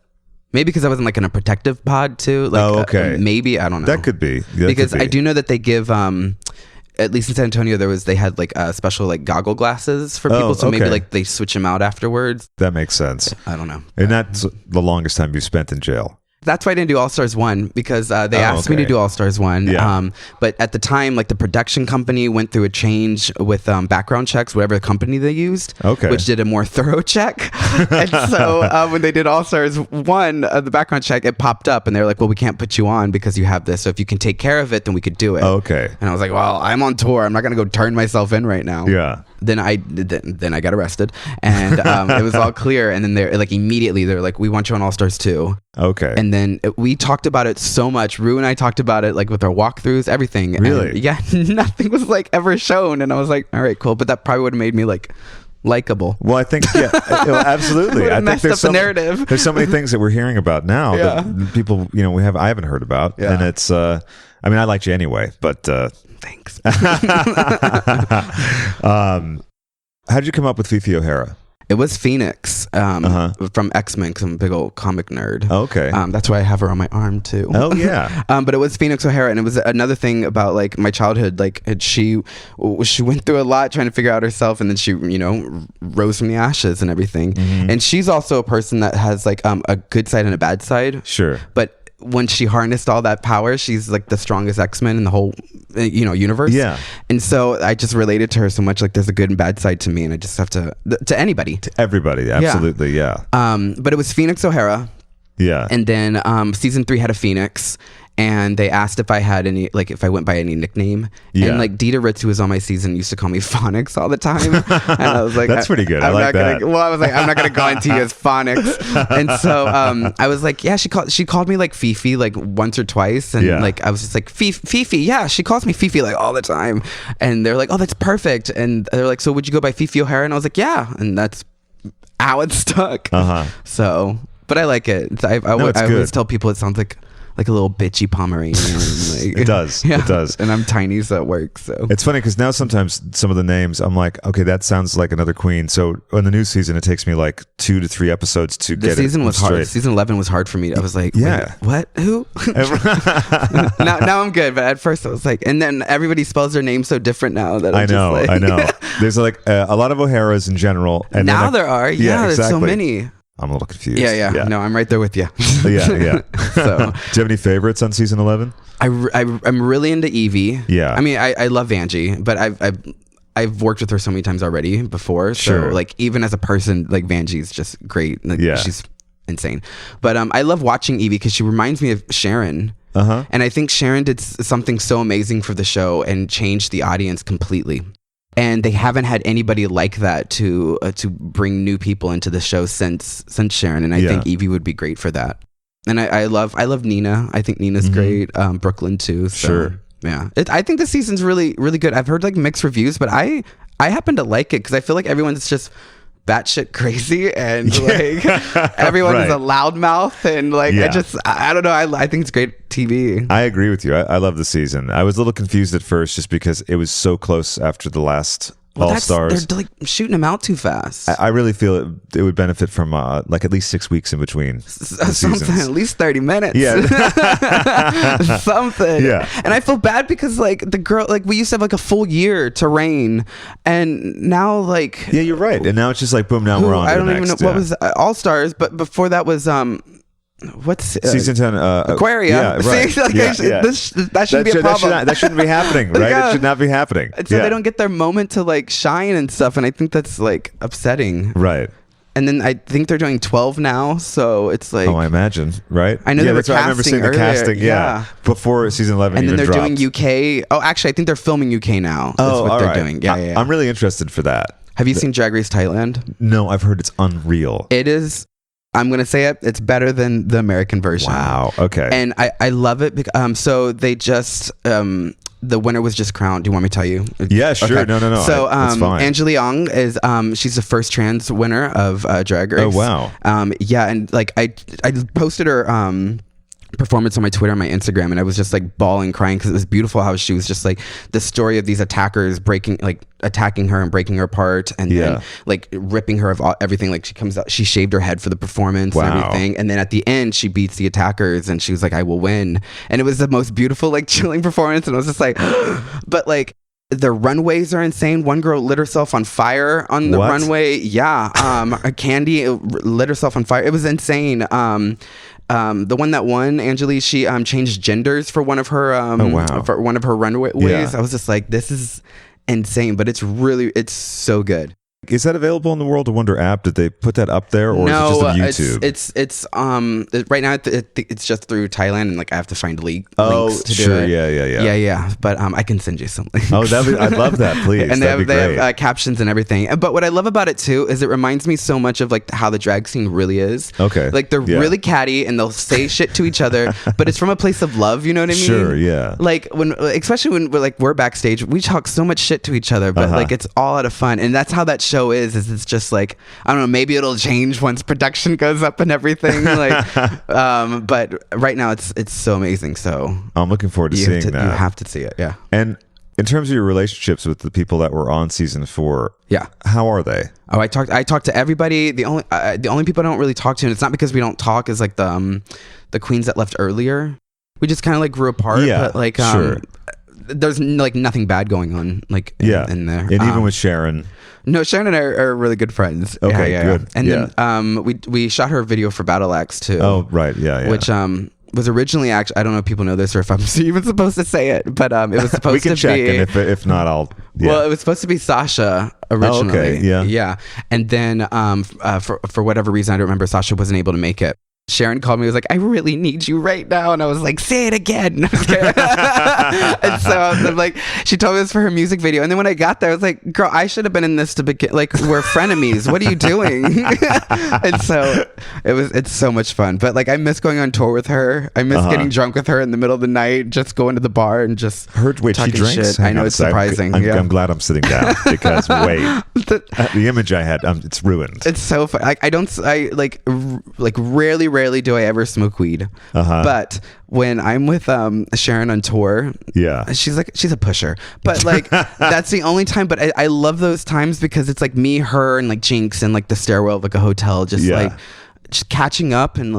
maybe because I wasn't like in a protective pod too. Like, maybe I don't know. That could be I do know that they give at least in San Antonio they had like special like goggle glasses for people. So maybe like they switch them out afterwards. That makes sense. I don't know. And that's the longest time you've spent in jail. That's why I didn't do All Stars 1 because they asked me to do All Stars 1. Yeah. But at the time, like the production company went through a change with background checks, whatever company they used, which did a more thorough check. And so when they did All Stars 1, the background check, it popped up and they were like, well, we can't put you on because you have this. So if you can take care of it, then we could do it. Okay. And I was like, well, I'm on tour. I'm not going to go turn myself in right now. Yeah. Then I got arrested and it was all clear. And then they're like, immediately they're like, we want you on All Stars 2. Okay. And then we talked about it so much. Rue and I talked about it like with our walkthroughs, everything. Really? And yeah, nothing was like ever shown. And I was like, all right, cool. But that probably would have made me like likable. Well, I think, absolutely. I think there's the narrative. There's so many things that we're hearing about now that people, I haven't heard about. Yeah. And it's, I mean, I liked you anyway, but. Thanks. How did you come up with Phi Phi O'Hara? It was Phoenix from X-Men because I'm a big old comic nerd. Okay. That's why I have her on my arm too. Oh yeah. But it was Phoenix O'Hara, and it was another thing about like my childhood. Like she went through a lot trying to figure out herself, and then she rose from the ashes and everything. Mm-hmm. And she's also a person that has like a good side and a bad side. Sure. But when she harnessed all that power, she's like the strongest X-Men in the whole universe. Yeah. And so I just related to her so much. Like there's a good and bad side to me, and I just have to anybody, to everybody. Absolutely. Yeah. But it was Phoenix O'Hara. Yeah. And then season 3 had a Phoenix, and they asked if I had any, like if I went by any nickname. Yeah. And like Dita Ritz, who was on my season, used to call me Phonics all the time. And I was like, that's pretty good. I like that. I was like, I'm not going to go into you as Phonics. And so I was like, yeah, she called me like Fifi like once or twice. And like, I was just like, Fifi. Yeah, she calls me Fifi like all the time. And they're like, oh, that's perfect. And they're like, so would you go by Phi Phi O'Hara? And I was like, yeah. And that's how it stuck. So, but I like it. I always tell people it sounds like a little bitchy Pomeranian. Like, it does. Yeah. It does. And I'm tiny, so it works. So it's funny because now sometimes some of the names I'm like, okay, that sounds like another queen. So on the new season, it takes me like 2 to 3 episodes to get it. The season was hard. Season 11 was hard for me. I was like, yeah, what? Who? now I'm good, but at first I was like, and then everybody spells their name so different now that I know. There's like a lot of O'Haras in general, and now there are. Yeah, exactly. There's so many. I'm a little confused. Yeah. No, I'm right there with you. Yeah. So, do you have any favorites on season 11? I'm really into Evie. Yeah. I mean, I love Vanjie, but I've worked with her so many times already before. So sure. Like even as a person, like Vanjie's just great. Like, she's insane. But I love watching Evie because she reminds me of Sharon. And I think Sharon did something so amazing for the show and changed the audience completely. and they haven't had anybody like that to bring new people into the show since Sharon, and I think Evie would be great for that. And I love Nina. I think Nina's great. Brooklyn too. So, sure. Yeah. I think the season's really, really good. I've heard like mixed reviews, but I happen to like it because I feel like everyone's just batshit crazy and like everyone is a loudmouth and like I don't know. I think it's great TV. I agree with you. I love the season. I was a little confused at first just because it was so close after the last All Stars. They're like shooting them out too fast. I really feel it would benefit from like at least 6 weeks in between something, at least 30 minutes. Yeah. Something. Yeah. And I feel bad because like the girl, like we used to have like a full year to reign, and now like yeah, you're right. And now it's just like boom. Now we're on. I to don't the even next, know what was All Stars, but before that was what's season 10 Aquaria. Yeah, right. See, like, yeah. That shouldn't be a problem. That shouldn't be happening, right? Yeah. It should not be happening. So they don't get their moment to like shine and stuff, and I think that's like upsetting. Right. And then I think they're doing 12 now, so it's like I imagine, right? I know they were that's right. I remember seeing the earlier. casting, before season 11 and then even they're dropped. doing UK. Oh, actually, I think they're filming UK now. That's what they're doing. Yeah. I'm really interested for that. Have you seen Drag Race Thailand? No, I've heard it's unreal. It is. I'm gonna say it. It's better than the American version. Wow. Okay. And I love it because so they just the winner was just crowned. Do you want me to tell you? Yeah, sure. Okay. No. So that's fine. Angela Young is she's the first trans winner of Drag Race. Oh wow. Yeah, and like I posted her performance on my Twitter and my Instagram, and I was just like bawling, crying because it was beautiful how she was just like the story of these attackers attacking her and breaking her apart, and then like ripping her of everything. Like she comes out, she shaved her head for the performance and everything, and then at the end she beats the attackers and she was like, I will win. And it was the most beautiful, like chilling performance, and I was just like but like the runways are insane. One girl lit herself on fire on the runway. Candy lit herself on fire. It was insane. The one that won, Angeli, she changed genders for one of her for one of her runways. I was just like, this is insane, but it's so good. Is that available on the World of Wonder app? Did they put that up there, or no, is it just on YouTube? It's right now it's just through Thailand, and like I have to find links to sure, do it. Yeah. But I can send you something. Oh, I'd love that, please. And they have captions and everything. But what I love about it too is it reminds me so much of like how the drag scene really is. Okay. Like they're really catty and they'll say shit to each other, but it's from a place of love. You know what I mean? Sure. Yeah. Like especially when we're backstage, we talk so much shit to each other, but like it's all out of fun, and that's how that show is it's just like, I don't know, maybe it'll change once production goes up and everything, like but right now it's so amazing. So I'm looking forward to seeing that. You have to see it. Yeah. And in terms of your relationships with the people that were on season 4, how are they? Oh, I talked to everybody. The only people I don't really talk to, and it's not because we don't talk, is like the queens that left earlier. We just kind of like grew apart. But like sure. There's like nothing bad going on like in there. And even with Sharon. No, Sharon and I are really good friends. Okay, good. And then we shot her a video for Battle Axe too. Oh, right. Yeah. Which was originally actually, I don't know if people know this or if I'm even supposed to say it, but it was supposed to be. We can check, and if not, I'll. Yeah. Well, it was supposed to be Sasha originally. Oh, okay. Yeah. And then for whatever reason, I don't remember, Sasha wasn't able to make it. Sharon called me, was like, I really need you right now. And I was like, say it again. And so I'm like, she told me this for her music video. And then when I got there, I was like, girl, I should have been in this to begin. Like, we're frenemies. What are you doing? And so it's so much fun. But like, I miss going on tour with her. I miss getting drunk with her in the middle of the night, just going to the bar and just wait, she drinks? Shit. I know, it's surprising. I'm glad I'm sitting down because the image I had, it's ruined. It's so fun. I rarely do I ever smoke weed. But when I'm with Sharon on tour, she's a pusher. But like that's the only time. But I love those times because it's like me, her, and like Jinx in like the stairwell of like a hotel, just like just catching up and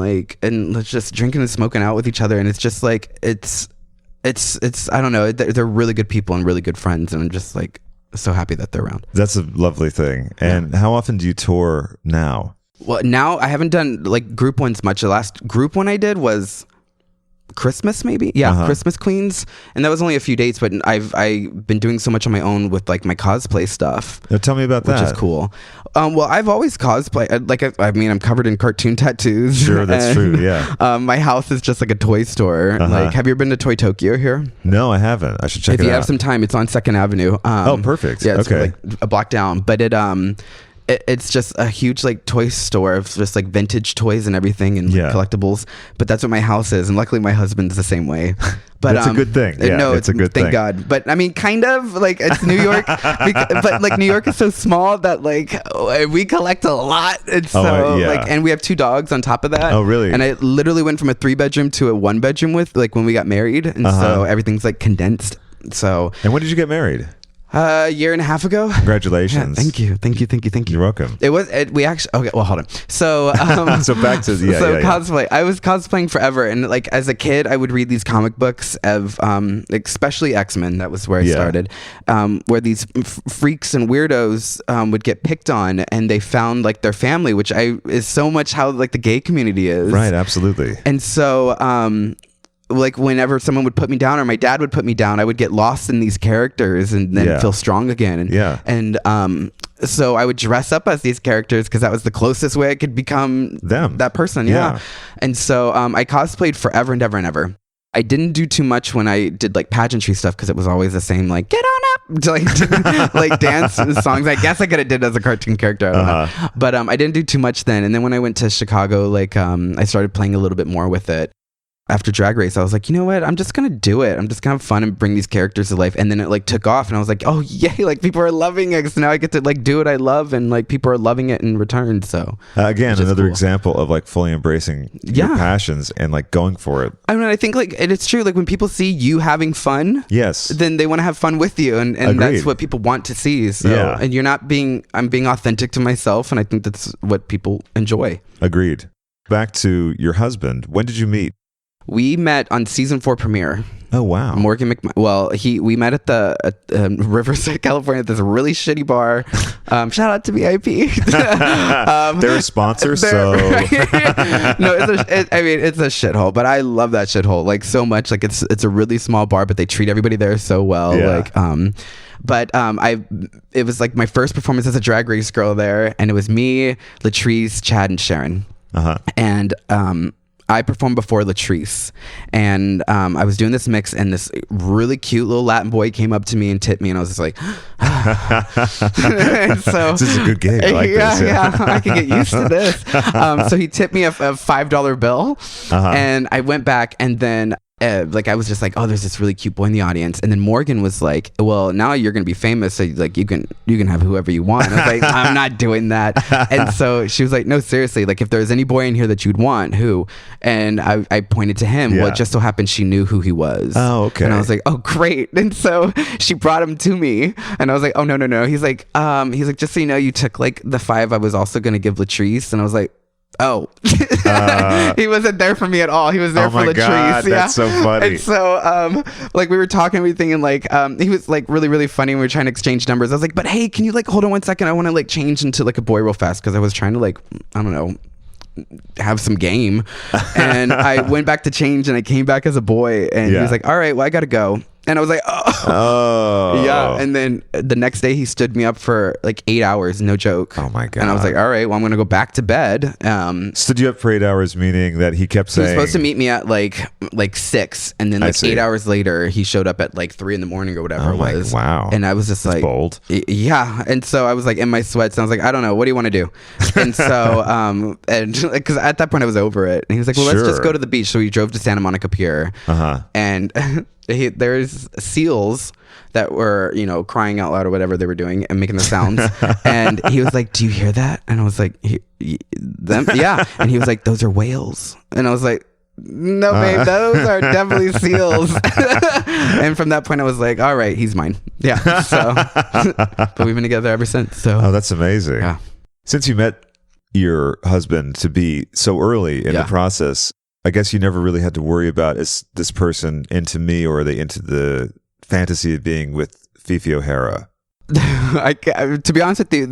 just drinking and smoking out with each other. And it's just like it's I don't know. They're really good people and really good friends, and I'm just like so happy that they're around. That's a lovely thing. And how often do you tour now? Well, now I haven't done like group ones much. The last group one I did was Christmas, maybe. Christmas queens, and that was only a few dates, but I've been doing so much on my own with like my cosplay stuff. Now tell me about that. Which is cool. Well, I've always cosplayed. Like, I mean, I'm covered in cartoon tattoos. Sure, that's true. Yeah. My house is just like a toy store. Like, have you ever been to Toy Tokyo here? No, I haven't. I should check it out. If you have some time, it's on 2nd Avenue. Perfect. Yeah, it's okay. like a block down, but it's just a huge like toy store of just like vintage toys and everything and collectibles. But that's what my house is, and luckily my husband's the same way. But that's a good thing. Yeah, no, it's a good thing. Thank God. But I mean, kind of like it's New York, but like New York is so small that like we collect a lot, and so like, and we have 2 dogs on top of that. Oh, really? And I literally went from a 3-bedroom to a 1-bedroom with like when we got married, and so everything's like condensed. So. And when did you get married? A year and a half ago. Congratulations. Yeah, thank you. You're welcome. We actually, okay, well, hold on. So, so back to, cosplay. I was cosplaying forever. And like, as a kid, I would read these comic books of, especially X-Men. That was where I started, where these freaks and weirdos, would get picked on, and they found like their family, which is so much how like the gay community is. Right. Absolutely. And so, like whenever someone would put me down or my dad would put me down, I would get lost in these characters and then feel strong again. And, so I would dress up as these characters because that was the closest way I could become that person. Yeah. And so I cosplayed forever and ever and ever. I didn't do too much when I did like pageantry stuff because it was always the same, like get on up to like dance songs. I guess I could have did it as a cartoon character. I don't know. But I didn't do too much then. And then when I went to Chicago, like I started playing a little bit more with it. After Drag Race, I was like, you know what? I'm just going to do it. I'm just going to have fun and bring these characters to life. And then it like took off and I was like, oh yay, like people are loving it. So now I get to like do what I love and like people are loving it in return. So again, another example of like fully embracing your passions and like going for it. I mean, I think like it's true. Like when people see you having fun, then they want to have fun with you. And that's what people want to see. So, and I'm being authentic to myself. And I think that's what people enjoy. Agreed. Back to your husband. When did you meet? We met on season 4 premiere. Oh wow! Morgan we met at the Riverside, California, at this really shitty bar. Shout out to VIP. They're a sponsor, so no, it's a shithole, but I love that shithole like so much. Like it's a really small bar, but they treat everybody there so well. Yeah. Like it was like my first performance as a Drag Race girl there, and it was me, Latrice, Chad, and Sharon. And I performed before Latrice, and I was doing this mix, and this really cute little Latin boy came up to me and tipped me, and I was just like, so this is a good gig. I like this. Yeah, I can get used to this. So he tipped me a $5 bill, and I went back, and then like I was just like, oh, there's this really cute boy in the audience, and then Morgan was like, well, now you're gonna be famous, so like you can have whoever you want. And I was like, I'm not doing that. And so she was like, no, seriously, like if there's any boy in here that you'd want, who? And I pointed to him. Well, it just so happened she knew who he was. Oh, okay. And I was like, oh, great. And so she brought him to me, and I was like, oh, no. He's like, just so you know, you took like the 5 I was also gonna give Latrice. And I was like, oh. He wasn't there for me at all. He was there for Latrice. God, that's so funny. And so like we were talking and everything, and like he was like really, really funny. We were trying to exchange numbers. I was like, but hey, can you like hold on 1 second? I want to like change into like a boy real fast, because I was trying to like, I don't know, have some game. And I went back to change, and I came back as a boy, and he was like, all right, well, I gotta go. And I was like, oh. Yeah. And then the next day he stood me up for like 8 hours, no joke. Oh my God. And I was like, all right, well, I'm going to go back to bed. Stood you up for 8 hours, meaning that he kept saying... He was supposed to meet me at like 6. And then like 8 hours later, he showed up at like 3 in the morning or whatever it was. Wow. And I was just like... bold. Yeah. And so I was like in my sweats, and I was like, I don't know. What do you want to do? And so, and because at that point I was over it. And he was like, well, let's just go to the beach. So we drove to Santa Monica Pier. And... there's seals that were, you know, crying out loud or whatever they were doing and making the sounds. And he was like, do you hear that? And I was like, them? Yeah. And he was like, those are whales. And I was like, no, babe, those are definitely seals. And from that point I was like, all right, he's mine. Yeah. So, but we've been together ever since. So. Oh, that's amazing. Yeah. Since you met your husband to be so early in the process, I guess you never really had to worry about, is this person into me, or are they into the fantasy of being with Phi Phi O'Hara? To be honest with you,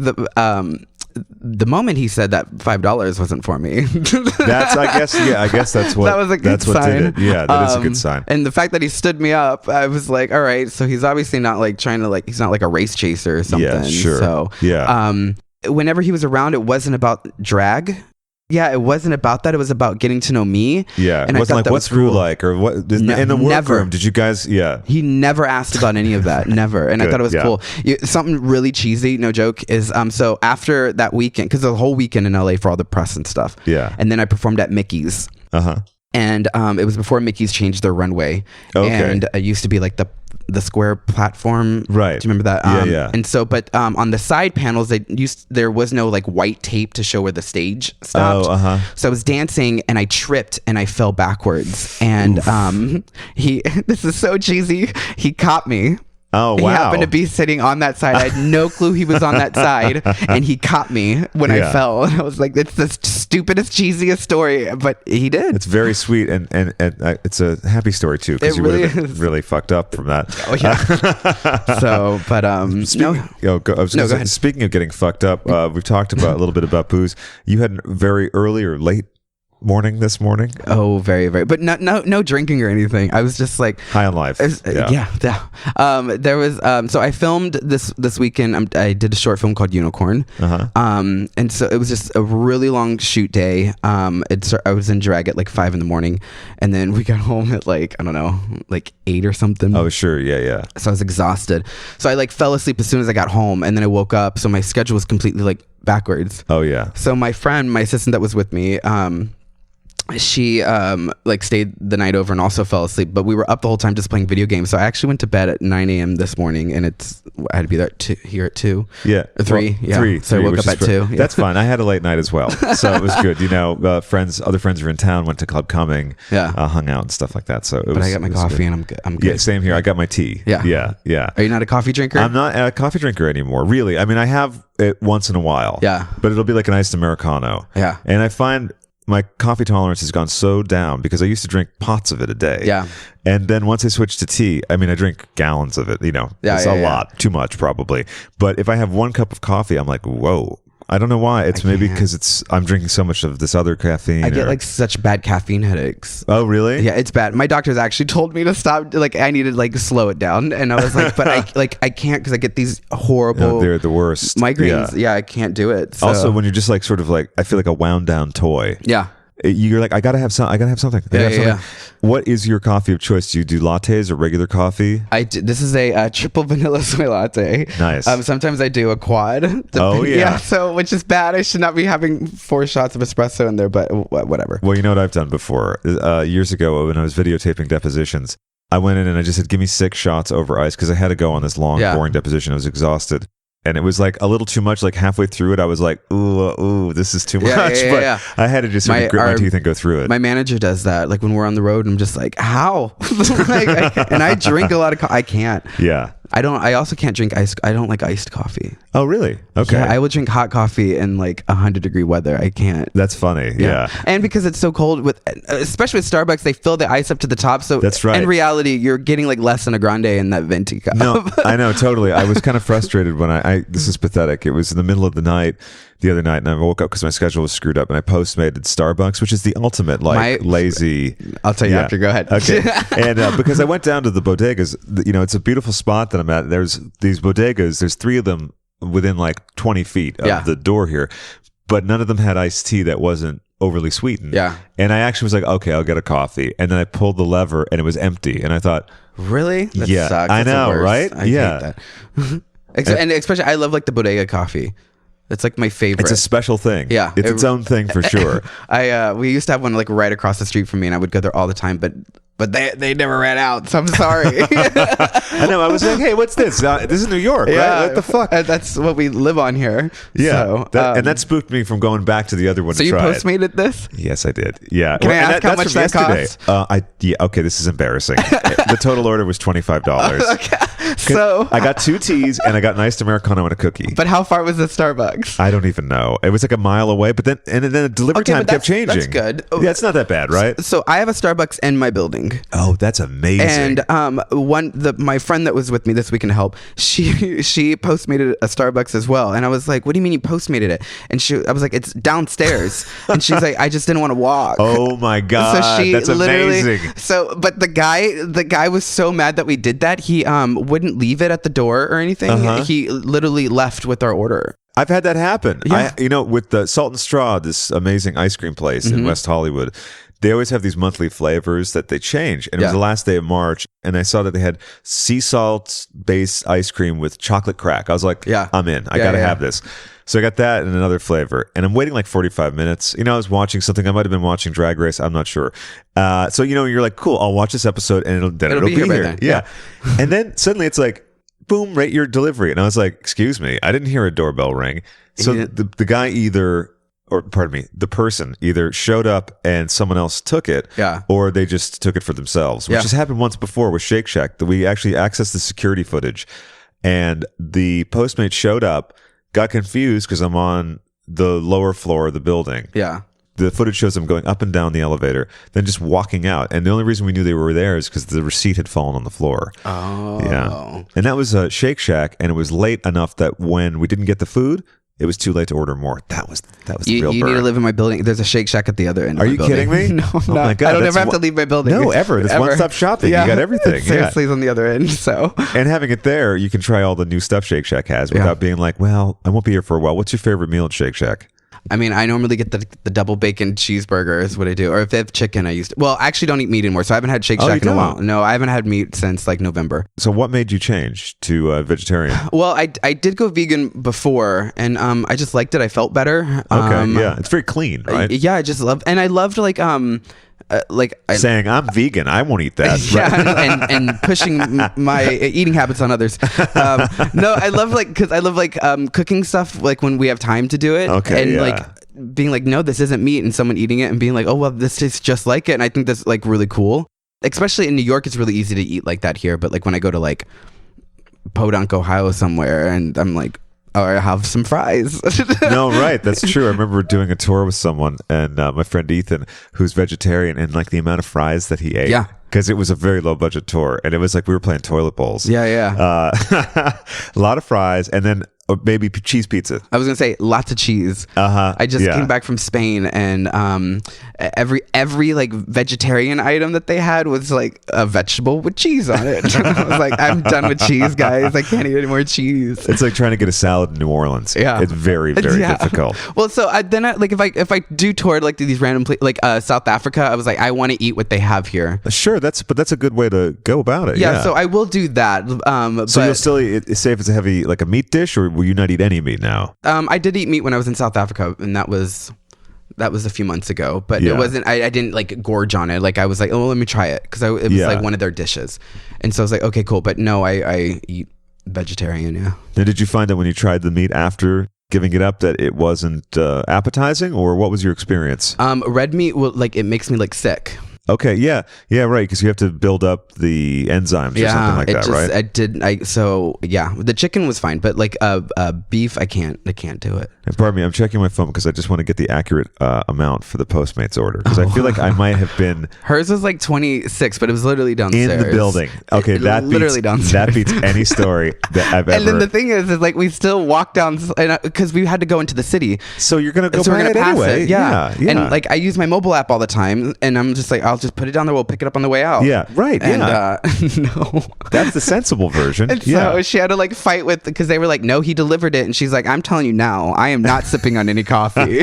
the moment he said that $5 wasn't for me. I guess that's what that was a good that's what sign. did it. Yeah, that is a good sign. And the fact that he stood me up, I was like, all right, so he's obviously not like trying to like, he's not like a race chaser or something. Yeah, sure. So whenever he was around, it wasn't about drag. Yeah, it wasn't about that. It was about getting to know me. Yeah, and it wasn't like what's Drew like or what in the workroom. Did you guys? Yeah, he never asked about any of that. Never, and I thought it was cool. Something really cheesy, no joke, is so after that weekend, because the whole weekend in LA for all the press and stuff. Yeah, and then I performed at Mickey's. And it was before Mickey's changed their runway. Okay. And it used to be like the square platform. Right. Do you remember that? Yeah. And so, but on the side panels, there was no like white tape to show where the stage stopped. So I was dancing and I tripped and I fell backwards. And this is so cheesy. He caught me. Oh, wow. He happened to be sitting on that side. I had no clue he was on that side. And he caught me when I fell. And I was like, it's the stupidest, cheesiest story. But he did. It's very sweet. And it's a happy story, too. Because you really would have been really fucked up from that. Oh, yeah. So, but speaking of getting fucked up, we've talked about a little bit about booze. You had very early or late morning this morning. Oh, very, very, but no drinking or anything. I was just like high on life. Yeah. There was so I filmed this weekend. I did a short film called Unicorn. And so it was just a really long shoot day. I was in drag at like 5 a.m, and then we got home at like, I don't know, like 8 or something. Oh, sure. Yeah. So I was exhausted. So I like fell asleep as soon as I got home, and then I woke up. So my schedule was completely like backwards. Oh, yeah. So my assistant that was with me, she like stayed the night over and also fell asleep, but we were up the whole time just playing video games. So I actually went to bed at 9 a.m. this morning, and I had to be there here at 2. Yeah, or 3. Well, 3. So I woke up at 2. Yeah. That's fine. I had a late night as well, so it was good. Other friends were in town, went to Club Cumming, hung out and stuff like that. So but I got my coffee and I'm good. Yeah, same here. I got my tea. Yeah. Are you not a coffee drinker? I'm not a coffee drinker anymore. Really, I mean, I have it once in a while. Yeah, but it'll be like an iced Americano. Yeah, and I find my coffee tolerance has gone so down because I used to drink pots of it a day. Yeah. And then once I switched to tea, I mean, I drink gallons of it, it's a lot, too much probably. But if I have one cup of coffee, I'm like, whoa. I don't know why. It's maybe because I'm drinking so much of this other caffeine. I get like such bad caffeine headaches. Oh, really? Yeah, it's bad. My doctors actually told me to stop. Like I needed like slow it down, and I was like, but I can't because I get these horrible. They're the worst. Migraines. Yeah, I can't do it. So. Also, when you're just like sort of like, I feel like a wound down toy. Yeah. You're like, I gotta have something. Yeah. What is your coffee of choice? Do you do lattes or regular coffee? This is a triple vanilla soy latte. Nice. Sometimes I do a quad. So which is bad. I should not be having 4 shots of espresso in there, but whatever. Well, you know what I've done before? Years ago when I was videotaping depositions, I went in and I just said, give me 6 shots over ice because I had to go on this long, boring deposition. I was exhausted. And it was like a little too much. Like halfway through it, I was like, ooh, this is too much. But I had to just sort of grit my teeth and go through it. My manager does that. Like when we're on the road, I'm just like, how? And I drink a lot of coffee. I can't. Yeah. I also can't drink ice. I don't like iced coffee. Oh, really? Okay. Yeah, I will drink hot coffee in like 100-degree weather. I can't. That's funny. Yeah. And because it's so cold, especially with Starbucks, they fill the ice up to the top. So that's right. In reality, you're getting like less than a grande in that venti cup. No, I know totally. I was kind of frustrated when this is pathetic. It was in the middle of the night the other night, and I woke up because my schedule was screwed up, and I Postmated Starbucks, which is the ultimate lazy. I'll tell you after. Go ahead. Okay. And because I went down to the bodegas, it's a beautiful spot that I'm at. There's these bodegas. There's 3 of them within like 20 feet of the door here, but none of them had iced tea that wasn't overly sweetened. Yeah. And I actually was like, okay, I'll get a coffee. And then I pulled the lever and it was empty. And I thought, really? That sucks. I know, right? I hate that. And especially, I love like the bodega coffee. It's like my favorite. It's a special thing. Yeah. It's its own thing for sure. We used to have one like right across the street from me, and I would go there all the time, but they never ran out, so I'm sorry. I know. I was like, hey, what's this? This is New York, right? What the fuck? That's what we live on here. Yeah. So, and that spooked me from going back to the other one. So to you try Postmated this? Yes, I did. Yeah. Can I ask how much that cost? Okay, this is embarrassing. The total order was $25. Okay. So I got 2 teas and I got an iced Americano and a cookie. But how far was the Starbucks? I don't even know. It was like a mile away, but then the delivery time kept changing. That's good. Yeah, it's not that bad, right? So I have a Starbucks in my building. ring. Oh, that's amazing. And my friend that was with me this week in Help, she Postmated a Starbucks as well. And I was like, what do you mean you Postmated it? And I was like, it's downstairs. And she's like, I just didn't want to walk. Oh my God. So that's amazing. But the guy was so mad that we did that. He wouldn't leave it at the door or anything. He literally left with our order. I've had that happen. Yeah. With the Salt and Straw, this amazing ice cream place in West Hollywood, they always have these monthly flavors that they change. And it was the last day of March, and I saw that they had sea salt based ice cream with chocolate crack. I was like, I'm in. I got to have this. So I got that and another flavor. And I'm waiting like 45 minutes. I was watching something. I might have been watching Drag Race. I'm not sure. So, you're like, cool, I'll watch this episode and it'll be here. Then. Yeah. And then suddenly it's like, boom, rate your delivery. And I was like, excuse me, I didn't hear a doorbell ring. So the guy the person either showed up and someone else took it, or they just took it for themselves, which has happened once before with Shake Shack. That we actually accessed the security footage, and the Postmate showed up, got confused because I'm on the lower floor of the building. Yeah. The footage shows them going up and down the elevator, then just walking out. And the only reason we knew they were there is because the receipt had fallen on the floor. Oh. Yeah. And that was a Shake Shack, and it was late enough that when we didn't get the food, it was too late to order more. That was the real burn. You need to live in my building. There's a Shake Shack at the other end. Are you kidding me? No, oh my God, I don't ever have to leave my building. No, ever. It's one-stop shopping. You got everything. Seriously, it's on the other end. So, and having it there, you can try all the new stuff Shake Shack has without being like, well, I won't be here for a while. What's your favorite meal at Shake Shack? I mean, I normally get the double bacon cheeseburger is what I do. Or if they have chicken, I actually don't eat meat anymore. So I haven't had Shake Shack in a while. No, I haven't had meat since like November. So what made you change to vegetarian? Well, I did go vegan before, and I just liked it. I felt better. Okay, yeah. It's very clean, right? I just loved, and I loved saying I'm vegan, I won't eat that. Yeah, and pushing my eating habits on others. No, I love cooking stuff like when we have time to do it. Okay, and being like, no, this isn't meat, and someone eating it and being like, oh well, this tastes just like it. And I think that's like really cool. Especially in New York, it's really easy to eat like that here. But like when I go to like Podunk, Ohio somewhere, and I'm like, or have some fries. No, right. That's true. I remember doing a tour with someone, and my friend Ethan, who's vegetarian, and like the amount of fries that he ate. Yeah. Because it was a very low budget tour, and it was like we were playing toilet bowls. Yeah. A lot of fries, and then maybe cheese pizza. I was gonna say lots of cheese. I just came back from Spain, and every like vegetarian item that they had was like a vegetable with cheese on it. I was like, I'm done with cheese, guys. I can't eat any more cheese. It's like trying to get a salad in New Orleans. Yeah, it's very, very difficult. Well, so if I do tour like these random places like South Africa, I was like, I want to eat what they have here. Sure, that's a good way to go about it. Yeah, so I will do that. So you'll still say if it's like a meat dish, or will you not eat any meat now? I did eat meat when I was in South Africa, and that was a few months ago, but it wasn't, I didn't like gorge on it. Like I was like, oh, let me try it. Cause it was like one of their dishes. And so I was like, okay, cool. But no, I eat vegetarian. Yeah. Now, did you find that when you tried the meat after giving it up that it wasn't appetizing, or what was your experience? Red meat it makes me like sick. Okay, yeah, right, because you have to build up the enzymes or something like that, right? So the chicken was fine, but like beef, I can't do it. And pardon me, I'm checking my phone because I just want to get the accurate amount for the Postmates order, because I feel like I might have been. Hers was like 26, but it was literally downstairs in the building. Okay, that literally beats, downstairs. That beats any story that I've ever. And then the thing is like we still walk down because we had to go into the city. So you're gonna go by it anyway. Yeah. And like I use my mobile app all the time, and I'm just like, I'll just put it down there. We'll pick it up on the way out. Yeah, right. And no, that's the sensible version. And so she had to like fight with, because they were like, no, he delivered it, and she's like, I'm telling you now, I am not sipping on any coffee.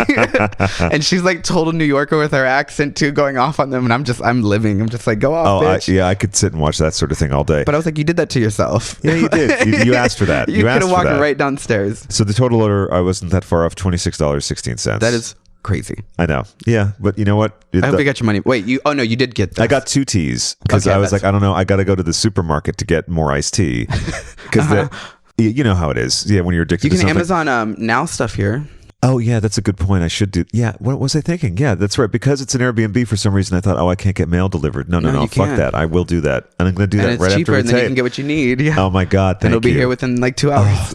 And she's like total New Yorker with her accent too, going off on them, and I'm just like, go off, bitch. I could sit and watch that sort of thing all day. But I was like, you did that to yourself. Yeah, you did. You asked for that. You could have walked right downstairs. So the total order, I wasn't that far off, $26.16. That is crazy. I know. Yeah, but you know what? I hope you got your money. Wait, you did get this. I got 2 teas because I was like, I don't know, I got to go to the supermarket to get more iced tea because you know how it is. Yeah, when you're addicted to something. You can Amazon Now stuff here. Oh, yeah, that's a good point. I should do. Yeah, what was I thinking? Yeah, that's right. Because it's an Airbnb, for some reason, I thought, I can't get mail delivered. No, you fuck can. that. I will do that. And I'm going to do And that it's right cheaper, after we and then you tape. can get what you need. Yeah. Oh, my God, thank you. And it'll be here within like 2 hours.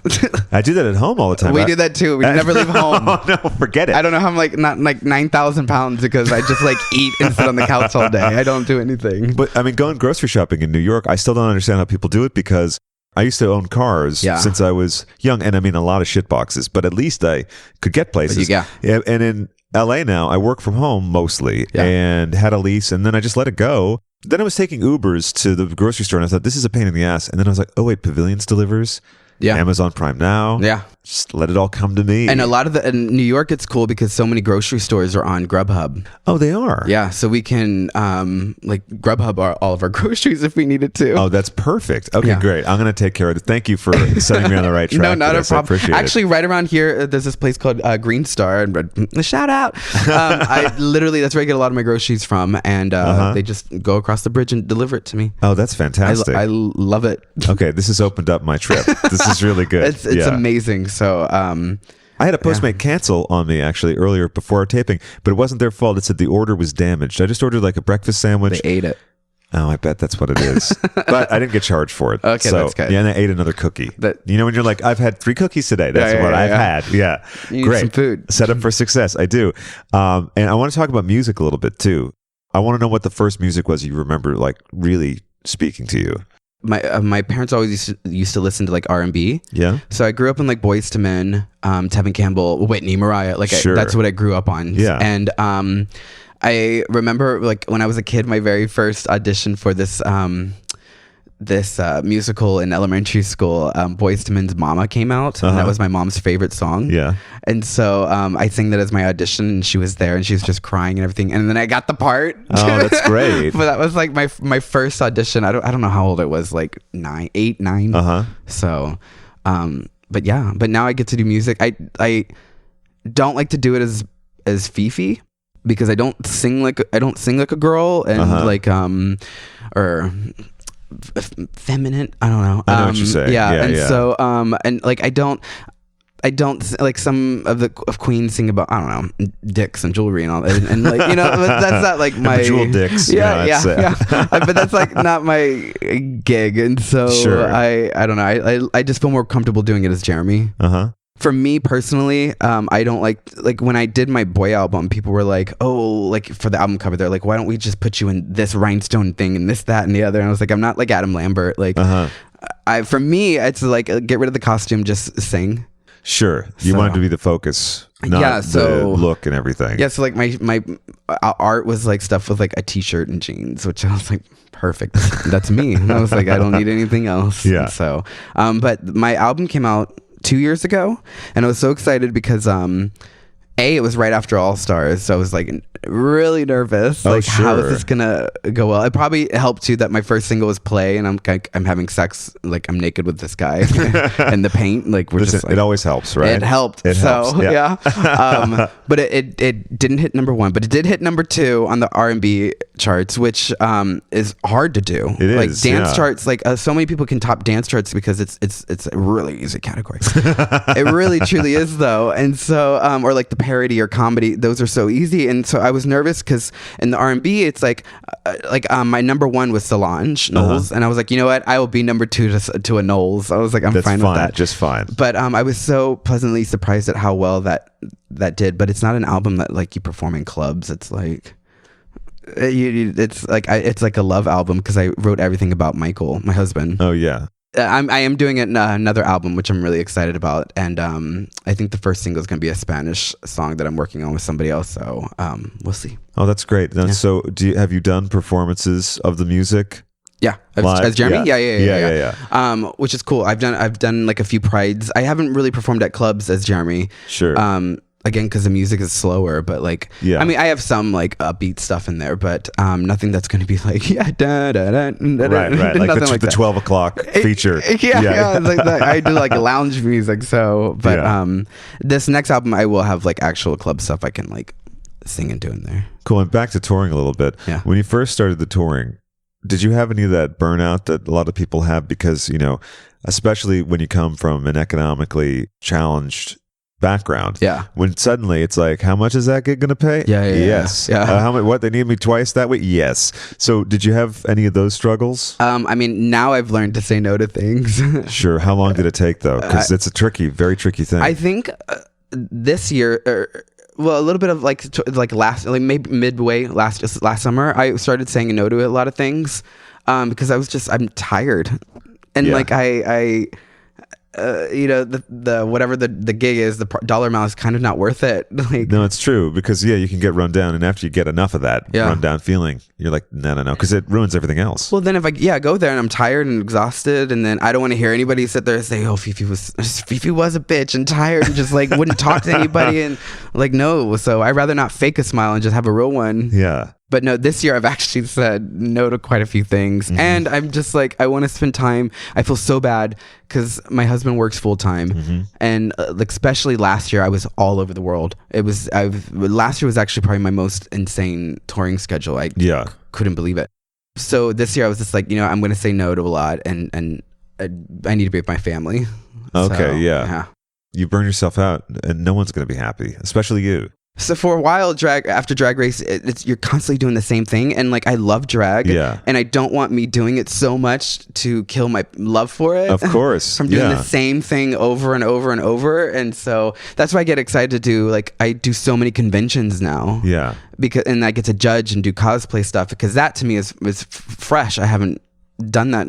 I do that at home all the time. We do that too. We never leave home. Oh, no, forget it. I don't know how I'm like not like 9,000 pounds because I just like eat and sit on the couch all day. I don't do anything. But I mean, going grocery shopping in New York, I still don't understand how people do it because I used to own cars since I was young, and I mean a lot of shit boxes, but at least I could get places. Yeah. And in LA now, I work from home mostly and had a lease, and then I just let it go. Then I was taking Ubers to the grocery store, and I thought, this is a pain in the ass. And then I was like, oh wait, Pavilions delivers? Yeah. Amazon Prime Now. Yeah. Just let it all come to me. And a lot of in New York, it's cool because so many grocery stores are on Grubhub. Oh, they are? Yeah, so we can like Grubhub all of our groceries if we needed to. Oh, that's perfect. Okay, great. I'm going to take care of it. Thank you for setting me on the right track. No, not a problem. I appreciate Actually, right around here, there's this place called Green Star. And shout out. I literally, that's where I get a lot of my groceries from. And they just go across the bridge and deliver it to me. Oh, that's fantastic. I love it. Okay, this has opened up my trip. This is really good. It's amazing. So, I had a Postmate cancel on me actually earlier before our taping, but it wasn't their fault. It said the order was damaged. I just ordered like a breakfast sandwich. They ate it. Oh, I bet that's what it is. But I didn't get charged for it. Okay, so, that's good. Yeah, and I ate another cookie. You know when you're like, I've had 3 cookies today. That's what I've had. Yeah. You need Great. some food. Set up for success. I do. And I want to talk about music a little bit too. I want to know what the first music was you remember like really speaking to you. My parents always used to listen to like R&B. Yeah. So I grew up in like Boyz II Men, Tevin Campbell, Whitney, Mariah. Like that's what I grew up on. Yeah. And I remember like when I was a kid, my very first audition for this musical in elementary school, Boyz II Men's Mama came out, and that was my mom's favorite song. Yeah. And so I sang that as my audition, and she was there, and she was just crying and everything, and then I got the part. Oh, that's great. But that was like my first audition. I don't know how old I was, like 8, 9. So, but yeah, but now I get to do music. I don't like to do it as Fifi because I don't sing like a girl and like or feminine. I don't know. I know what you're saying. Yeah. So and like I don't like some of Queen sing about, I don't know, dicks and jewelry and all that, and like, you know, but that's not like my jewel dicks. Yeah. But that's like not my gig, and so I don't know. I just feel more comfortable doing it as Jaremi. For me personally, I don't like when I did my boy album, people were like, oh, like for the album cover, they're like, why don't we just put you in this rhinestone thing and this, that, and the other? And I was like, I'm not like Adam Lambert. Like, for me, it's like, get rid of the costume, just sing. Sure. You wanted to be the focus, not the look and everything. Yeah, so like my art was like stuff with like a t-shirt and jeans, which I was like, perfect. That's me. And I was like, I don't need anything else. Yeah. And so, but my album came out 2 years ago, and I was so excited because it was right after All Stars, so I was like really nervous. Like, how is this gonna go well? It probably helped too that my first single was Play, and I'm having sex, like I'm naked with this guy in the paint. Like just like, it always helps, right? It helped. But it didn't hit number 1, but it did hit number 2 on the R&B charts, which is hard to do. It like is, dance charts. Like so many people can top dance charts because it's a really easy category. It really truly is though, and so or like the parody or comedy, those are so easy. And so I was nervous because in the R&B, it's like my number 1 was Solange Knowles, and I was like, you know what, I will be number 2 to a Knowles. I was like, I'm fine with that, just fine. But I was so pleasantly surprised at how well that did. But it's not an album that like you perform in clubs. It's like it's like a love album because I wrote everything about Michael, my husband. Oh yeah. I am doing another album, which I'm really excited about, and I think the first single is going to be a Spanish song that I'm working on with somebody else. So we'll see. Oh, that's great. So, have you done performances of the music? Yeah, as Jaremi. Yeah. Which is cool. I've done like a few prides. I haven't really performed at clubs as Jaremi. Sure. Again, because the music is slower, but like, I mean, I have some like upbeat stuff in there, but nothing that's going to be like, right, like the 12 o'clock feature. Yeah, like that. I do like lounge music, so, but this next album, I will have like actual club stuff I can like sing and do in there. Cool. And back to touring a little bit. Yeah. When you first started the touring, did you have any of that burnout that a lot of people have? Because, you know, especially when you come from an economically challenged background. Yeah. When suddenly it's like, how much is that gig going to pay? Yes. Yeah. How much? What, they need me twice that week? Yes. So did you have any of those struggles? I mean, now I've learned to say no to things. Sure. How long did it take though? Because it's a very tricky thing. I think this year, a little bit of maybe midway last summer, I started saying no to a lot of things because I'm tired, and the whatever the gig is, the dollar amount is kind of not worth it. No, it's true, because you can get run down, and after you get enough of that run down feeling, you're like, no, because it ruins everything else. Well, then if I go there and I'm tired and exhausted, and then I don't want to hear anybody sit there and say, oh, Fifi was a bitch and tired and just wouldn't talk to anybody, and no. So I'd rather not fake a smile and just have a real one. Yeah. But no, this year I've actually said no to quite a few things. Mm-hmm. And I'm just I want to spend time. I feel so bad because my husband works full time. Mm-hmm. And especially last year, I was all over the world. Last year was actually probably my most insane touring schedule. I couldn't believe it. So this year I was just I'm going to say no to a lot, and I need to be with my family. Okay, so, yeah. You burn yourself out and no one's going to be happy, especially you. So for a while, after Drag Race, you're constantly doing the same thing, and I love drag, and I don't want me doing it so much to kill my love for it. Of course, from doing the same thing over and over and over, and so that's why I get excited to do. I do so many conventions now, and I get to judge and do cosplay stuff, because that to me is fresh. I haven't done that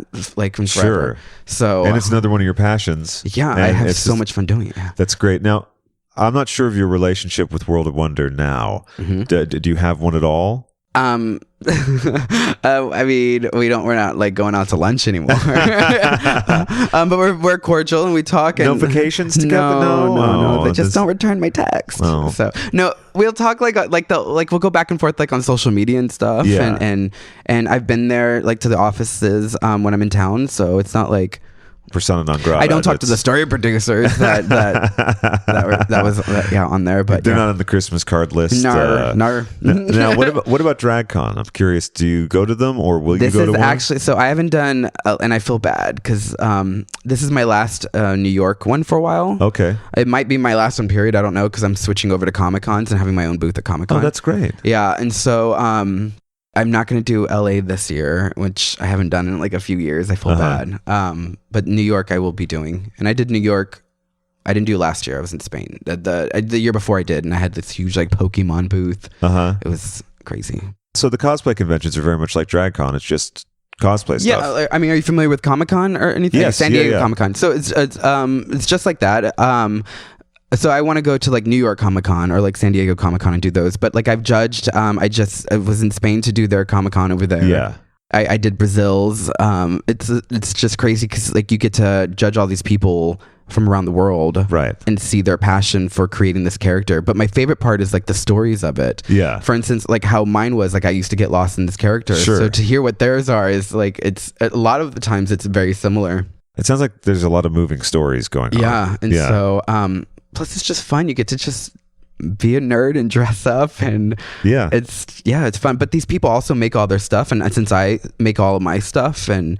from forever. Sure. So and it's another one of your passions. Yeah, I have so much fun doing it. That's great. Now, I'm not sure of your relationship with World of Wonder now. Mm-hmm. Do you have one at all? I mean, we're not going out to lunch anymore. But we're cordial and we talk. And no vacations together? No. They just don't return my text. Oh. So no, we'll talk we'll go back and forth on social media and stuff. Yeah. And I've been there to the offices when I'm in town. So it's not persona non grata. I don't talk to the story producers that was on there, but they're not on the Christmas card list. No. Now, what about DragCon? I'm curious. Do you go to them, or will you go to one? Actually, so I haven't done, and I feel bad because this is my last New York one for a while. Okay, it might be my last one. Period. I don't know, because I'm switching over to Comic Cons and having my own booth at Comic Con. Oh, that's great. Yeah, and so I'm not going to do LA this year, which I haven't done in a few years. I feel bad. But New York I will be doing. And I did New York. I didn't do last year. I was in Spain. The year before I did, and I had this huge Pokemon booth. It was crazy. So the cosplay conventions are very much like DragCon. It's just cosplay stuff. Yeah, I mean, are you familiar with Comic-Con or anything? Yes, San Diego Comic-Con. So it's just like that. So I want to go to New York Comic Con or San Diego Comic Con and do those. But I've judged. I was in Spain to do their Comic Con over there. Yeah. I did Brazil's. It's just crazy because you get to judge all these people from around the world, right, and see their passion for creating this character. But my favorite part is the stories of it. Yeah. For instance, how mine was I used to get lost in this character. Sure. So to hear what theirs are is it's a lot of the times it's very similar. It sounds like there's a lot of moving stories going on. Yeah, and so plus it's just fun. You get to just be a nerd and dress up, and it's fun. But these people also make all their stuff, and since I make all of my stuff, and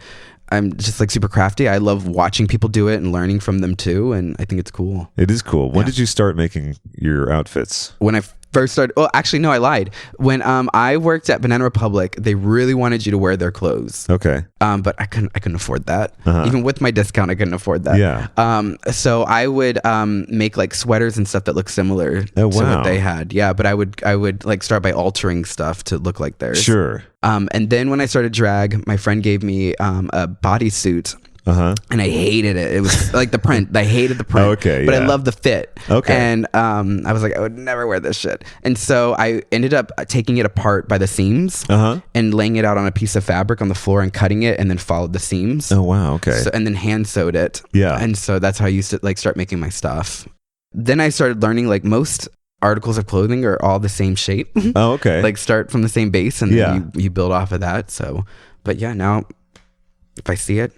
I'm just super crafty, I love watching people do it and learning from them too, and I think it's cool. It is cool. When did you start making your outfits? When I first started, actually no, I lied. When I worked at Banana Republic, they really wanted you to wear their clothes. Okay. But I couldn't afford that. Even with my discount, I couldn't afford that. Yeah. So I would make sweaters and stuff that look similar to what they had. Yeah, but I would start by altering stuff to look like theirs. Sure. And then when I started drag, my friend gave me a bodysuit. And I hated it. It was the print. I hated the print. Okay, but I loved the fit. Okay. And I was I would never wear this shit. And so I ended up taking it apart by the seams and laying it out on a piece of fabric on the floor and cutting it, and then followed the seams. Oh wow. Okay. So, and then hand sewed it. Yeah. And so that's how I used to start making my stuff. Then I started learning most articles of clothing are all the same shape. Oh, okay. Start from the same base, and then you build off of that. So, but yeah, now if I see it,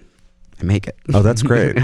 I make it. Oh, that's great.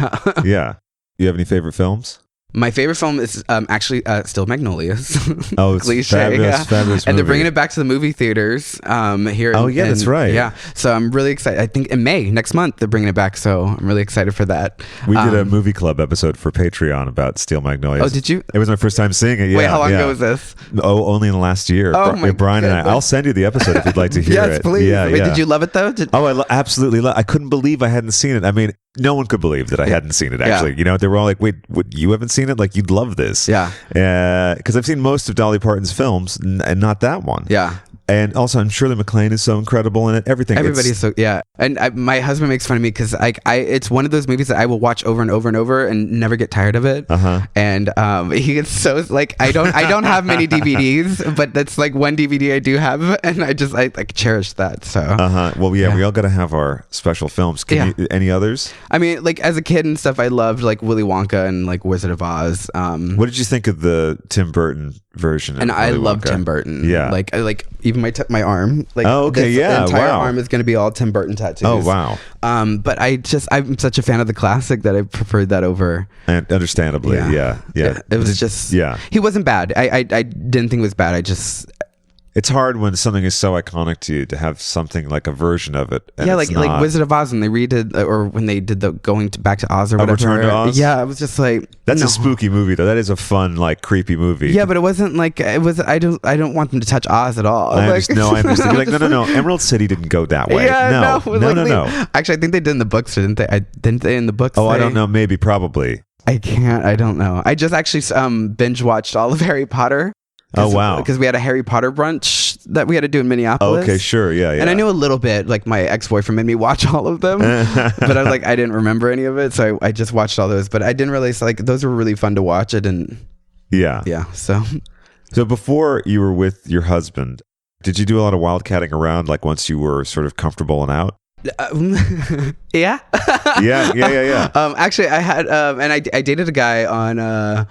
Yeah. You have any favorite films? My favorite film is actually still Magnolias. Oh, it's fabulous and they're movie. bringing it back to the movie theaters here. Oh, yeah, that's right. Yeah, so I'm really excited. I think in May next month they're bringing it back, so I'm really excited for that. We did a movie club episode for Patreon about Steel Magnolias. Oh, did you? It was my first time seeing it. Yeah. Wait, how long ago was this? Oh, only in the last year. Oh, my Brian and I. goodness. I'll send you the episode if you'd like to hear it. Yes, please. Yeah, Wait, yeah. did you love it though? Oh, I absolutely I couldn't believe I hadn't seen it. I mean, no one could believe that I hadn't seen it, actually. Yeah. You know, they were all like, wait, what, you haven't seen it? Like, you'd love this. Yeah. Because I've seen most of Dolly Parton's films and not that one. Yeah. And also, and Shirley MacLaine is so incredible in it. Everything. Everybody's so, yeah. And my husband makes fun of me because it's one of those movies that I will watch over and over and over and never get tired of it. And he gets so like, I don't have many DVDs, but that's like one DVD I do have, and I like cherish that. So Well, yeah, we all got to have our special films. Can you, any others? I mean, like as a kid and stuff, I loved like Willy Wonka and like Wizard of Oz. What did you think of the Tim Burton version? And I Willy love Wonka? Tim Burton. Yeah. Like even my arm. Like Oh, okay, this yeah, entire wow. arm is going to be all Tim Burton tattoos. Oh, wow. But I'm such a fan of the classic that I preferred that over. And understandably, yeah. It was just yeah. He wasn't bad. I didn't think it was bad. It's hard when something is so iconic to you to have something like a version of it. And yeah, it's like not. Wizard of Oz when they redid or when they did the back to Oz or whatever. Return to Oz? Yeah, it was just like That's no. a spooky movie, though. That is a fun, like, creepy movie. Yeah, but it wasn't like it was. I don't want them to touch Oz at all. I Like, understand. You're like, no. Emerald City didn't go that way. Yeah, No. Actually, I think they did in the books, didn't they? Didn't they in the books? Oh, I don't know. Maybe, probably. I don't know. I just actually binge watched all of Harry Potter. Oh, wow. Because we had a Harry Potter brunch that we had to do in Minneapolis. Oh, okay, sure. Yeah. And I knew a little bit, like my ex-boyfriend made me watch all of them, but I didn't remember any of it. So I just watched all those, but I didn't realize like those were really fun to watch. Yeah. So before you were with your husband, did you do a lot of wildcatting around, like once you were sort of comfortable and out? Yeah. Yeah. Actually, I had, and I dated a guy on,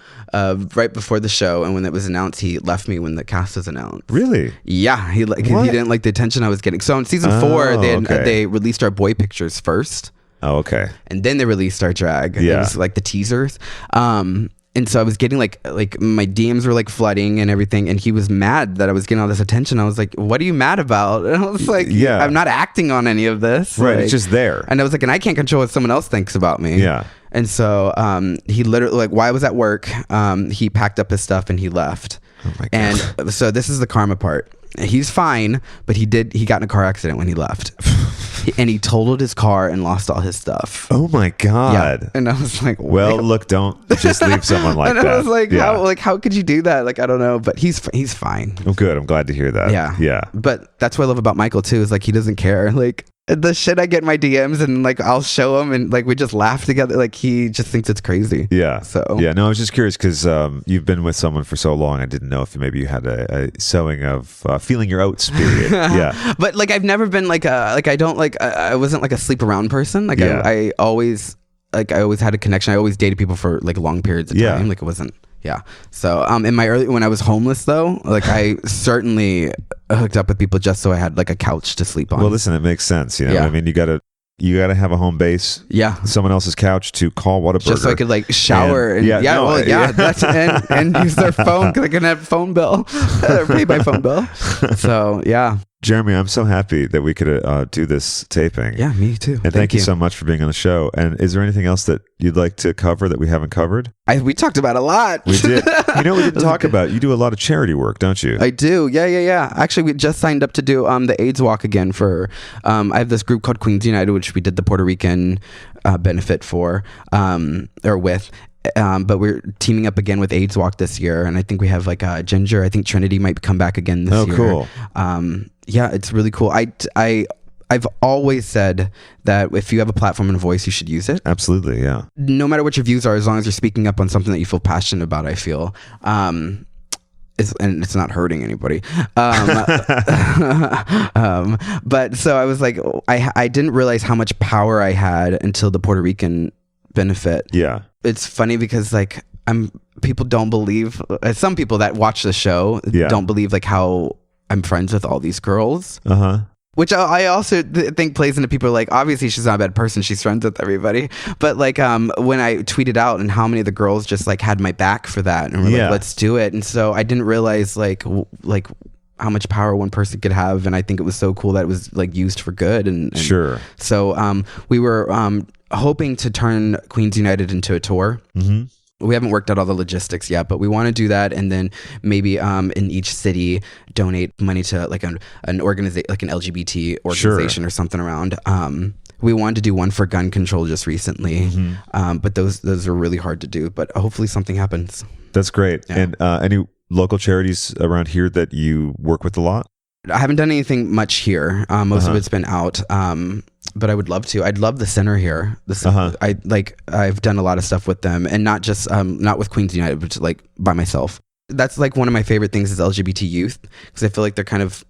right before the show, and when it was announced, he left me when the cast was announced. Really? Yeah, he didn't like the attention I was getting. So in season 4, they released our boy pictures first. Oh, okay. And then they released our drag. Yeah. It was like the teasers. And so I was getting like my DMs were like flooding and everything, and he was mad that I was getting all this attention. I was like, "What are you mad about?" And I was like, Yeah. I'm not acting on any of this." Right. Like, It's just there. and I was like, and I can't control what someone else thinks about me. Yeah. And so he literally, like, while I was at work, he packed up his stuff and he left. Oh my God. And so this is the karma part. He's fine, but he got in a car accident when he left. And he totaled his car and lost all his stuff. Oh my God. Yeah. And I was like, Well, look, don't just leave someone like and that. I was like, Yeah. how could you do that? Like, I don't know, but he's fine. Oh, good. I'm glad to hear that. Yeah. But that's what I love about Michael too, is like, he doesn't care. Like, the shit I get in my DMs and like I'll show him and like we just laugh together. Like, he just thinks it's crazy. Yeah. So yeah, no, I was just curious because you've been with someone for so long. I didn't know if maybe you had a sowing of feeling your oats period. Yeah. But like, I've never been like I wasn't like a sleep around person. Like, Yeah. I always had a connection. I always dated people for like long periods of time. Like, it wasn't. Yeah. So in my when I was homeless though, like, I certainly hooked up with people just so I had like a couch to sleep on. Well, listen, it makes sense. You know, Yeah. I mean, you gotta have a home base. Yeah. Someone else's couch to call Whataburger. Just so I could like shower and that's and use their phone because I couldn't have phone bill or pay by phone bill. So yeah. Jeremy, I'm so happy that we could do this taping. Yeah, me too. And thank you so much for being on the show. And is there anything else that you'd like to cover that we haven't covered? We talked about a lot. We did. You know, we didn't talk about. You do a lot of charity work, don't you? I do. Yeah. Actually, we just signed up to do the AIDS walk again for. I have this group called Queens United, which we did the Puerto Rican benefit for or with. But we're teaming up again with AIDS Walk this year, and I think we have like Ginger. I think Trinity might come back again this year. Oh, cool. Yeah, it's really cool. I've always said that if you have a platform and a voice, you should use it. Absolutely, yeah. No matter what your views are, as long as you're speaking up on something that you feel passionate about, I feel. And it's not hurting anybody. But so I was like, I didn't realize how much power I had until the Puerto Rican benefit. Yeah. It's funny because like people don't believe, some people that watch the show don't believe like how I'm friends with all these girls. Uh-huh. Which I also think plays into people like, obviously she's not a bad person. She's friends with everybody. But like when I tweeted out and how many of the girls just like had my back for that and were like, let's do it. And so I didn't realize like how much power one person could have. And I think it was so cool that it was like used for good. And sure. So we were hoping to turn Queens United into a tour. Mm-hmm. We haven't worked out all the logistics yet, but we want to do that, and then maybe in each city donate money to like an organization, like an LGBT organization or something around. We wanted to do one for gun control just recently, but those are really hard to do. But hopefully something happens. That's great. Yeah. And any local charities around here that you work with a lot? I haven't done anything much here. Most of it's been out. But I would love to. I'd love the center here. I've done a lot of stuff with them, and not just not with Queens United, but like by myself. That's like one of my favorite things is LGBT youth, because I feel like they're kind of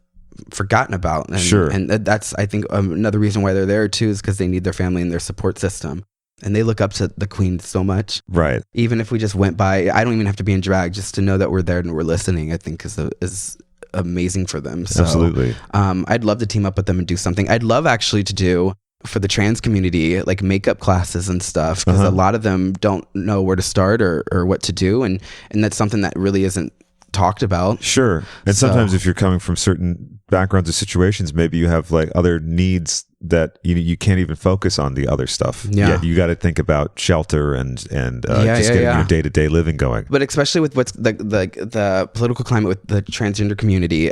forgotten about. And, sure. And that's, I think, another reason why they're there too, is because they need their family and their support system. And they look up to the Queen so much. Right. Even if we just went by, I don't even have to be in drag, just to know that we're there and we're listening, I think is amazing for them. So, absolutely. I'd love to team up with them and do something. I'd love actually to do for the trans community, like makeup classes and stuff, because a lot of them don't know where to start or what to do. And that's something that really isn't talked about. Sure. And sometimes if you're coming from certain backgrounds or situations, maybe you have like other needs that you can't even focus on the other stuff. Yeah. You got to think about shelter and just getting your day-to-day living going. But especially with what's the political climate with the transgender community,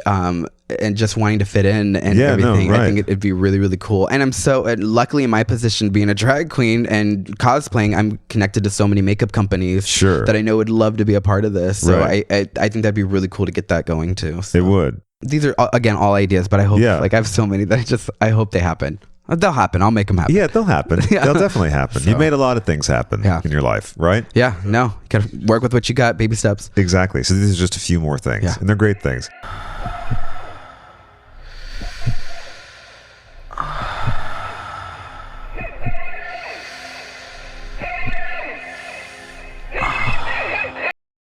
and just wanting to fit in and everything. No, right. I think it'd be really, really cool. And I'm so luckily in my position being a drag queen and cosplaying, I'm connected to so many makeup companies that I know would love to be a part of this. So I think that'd be really cool to get that going too. So. It would. These are, again, all ideas, but I hope, like I have so many that I hope they happen. They'll happen. I'll make them happen. Yeah, they'll happen. They'll definitely happen. So, you've made a lot of things happen in your life, right? Yeah, no. Gotta work with what you got, baby steps. Exactly. So these are just a few more things, and they're great things.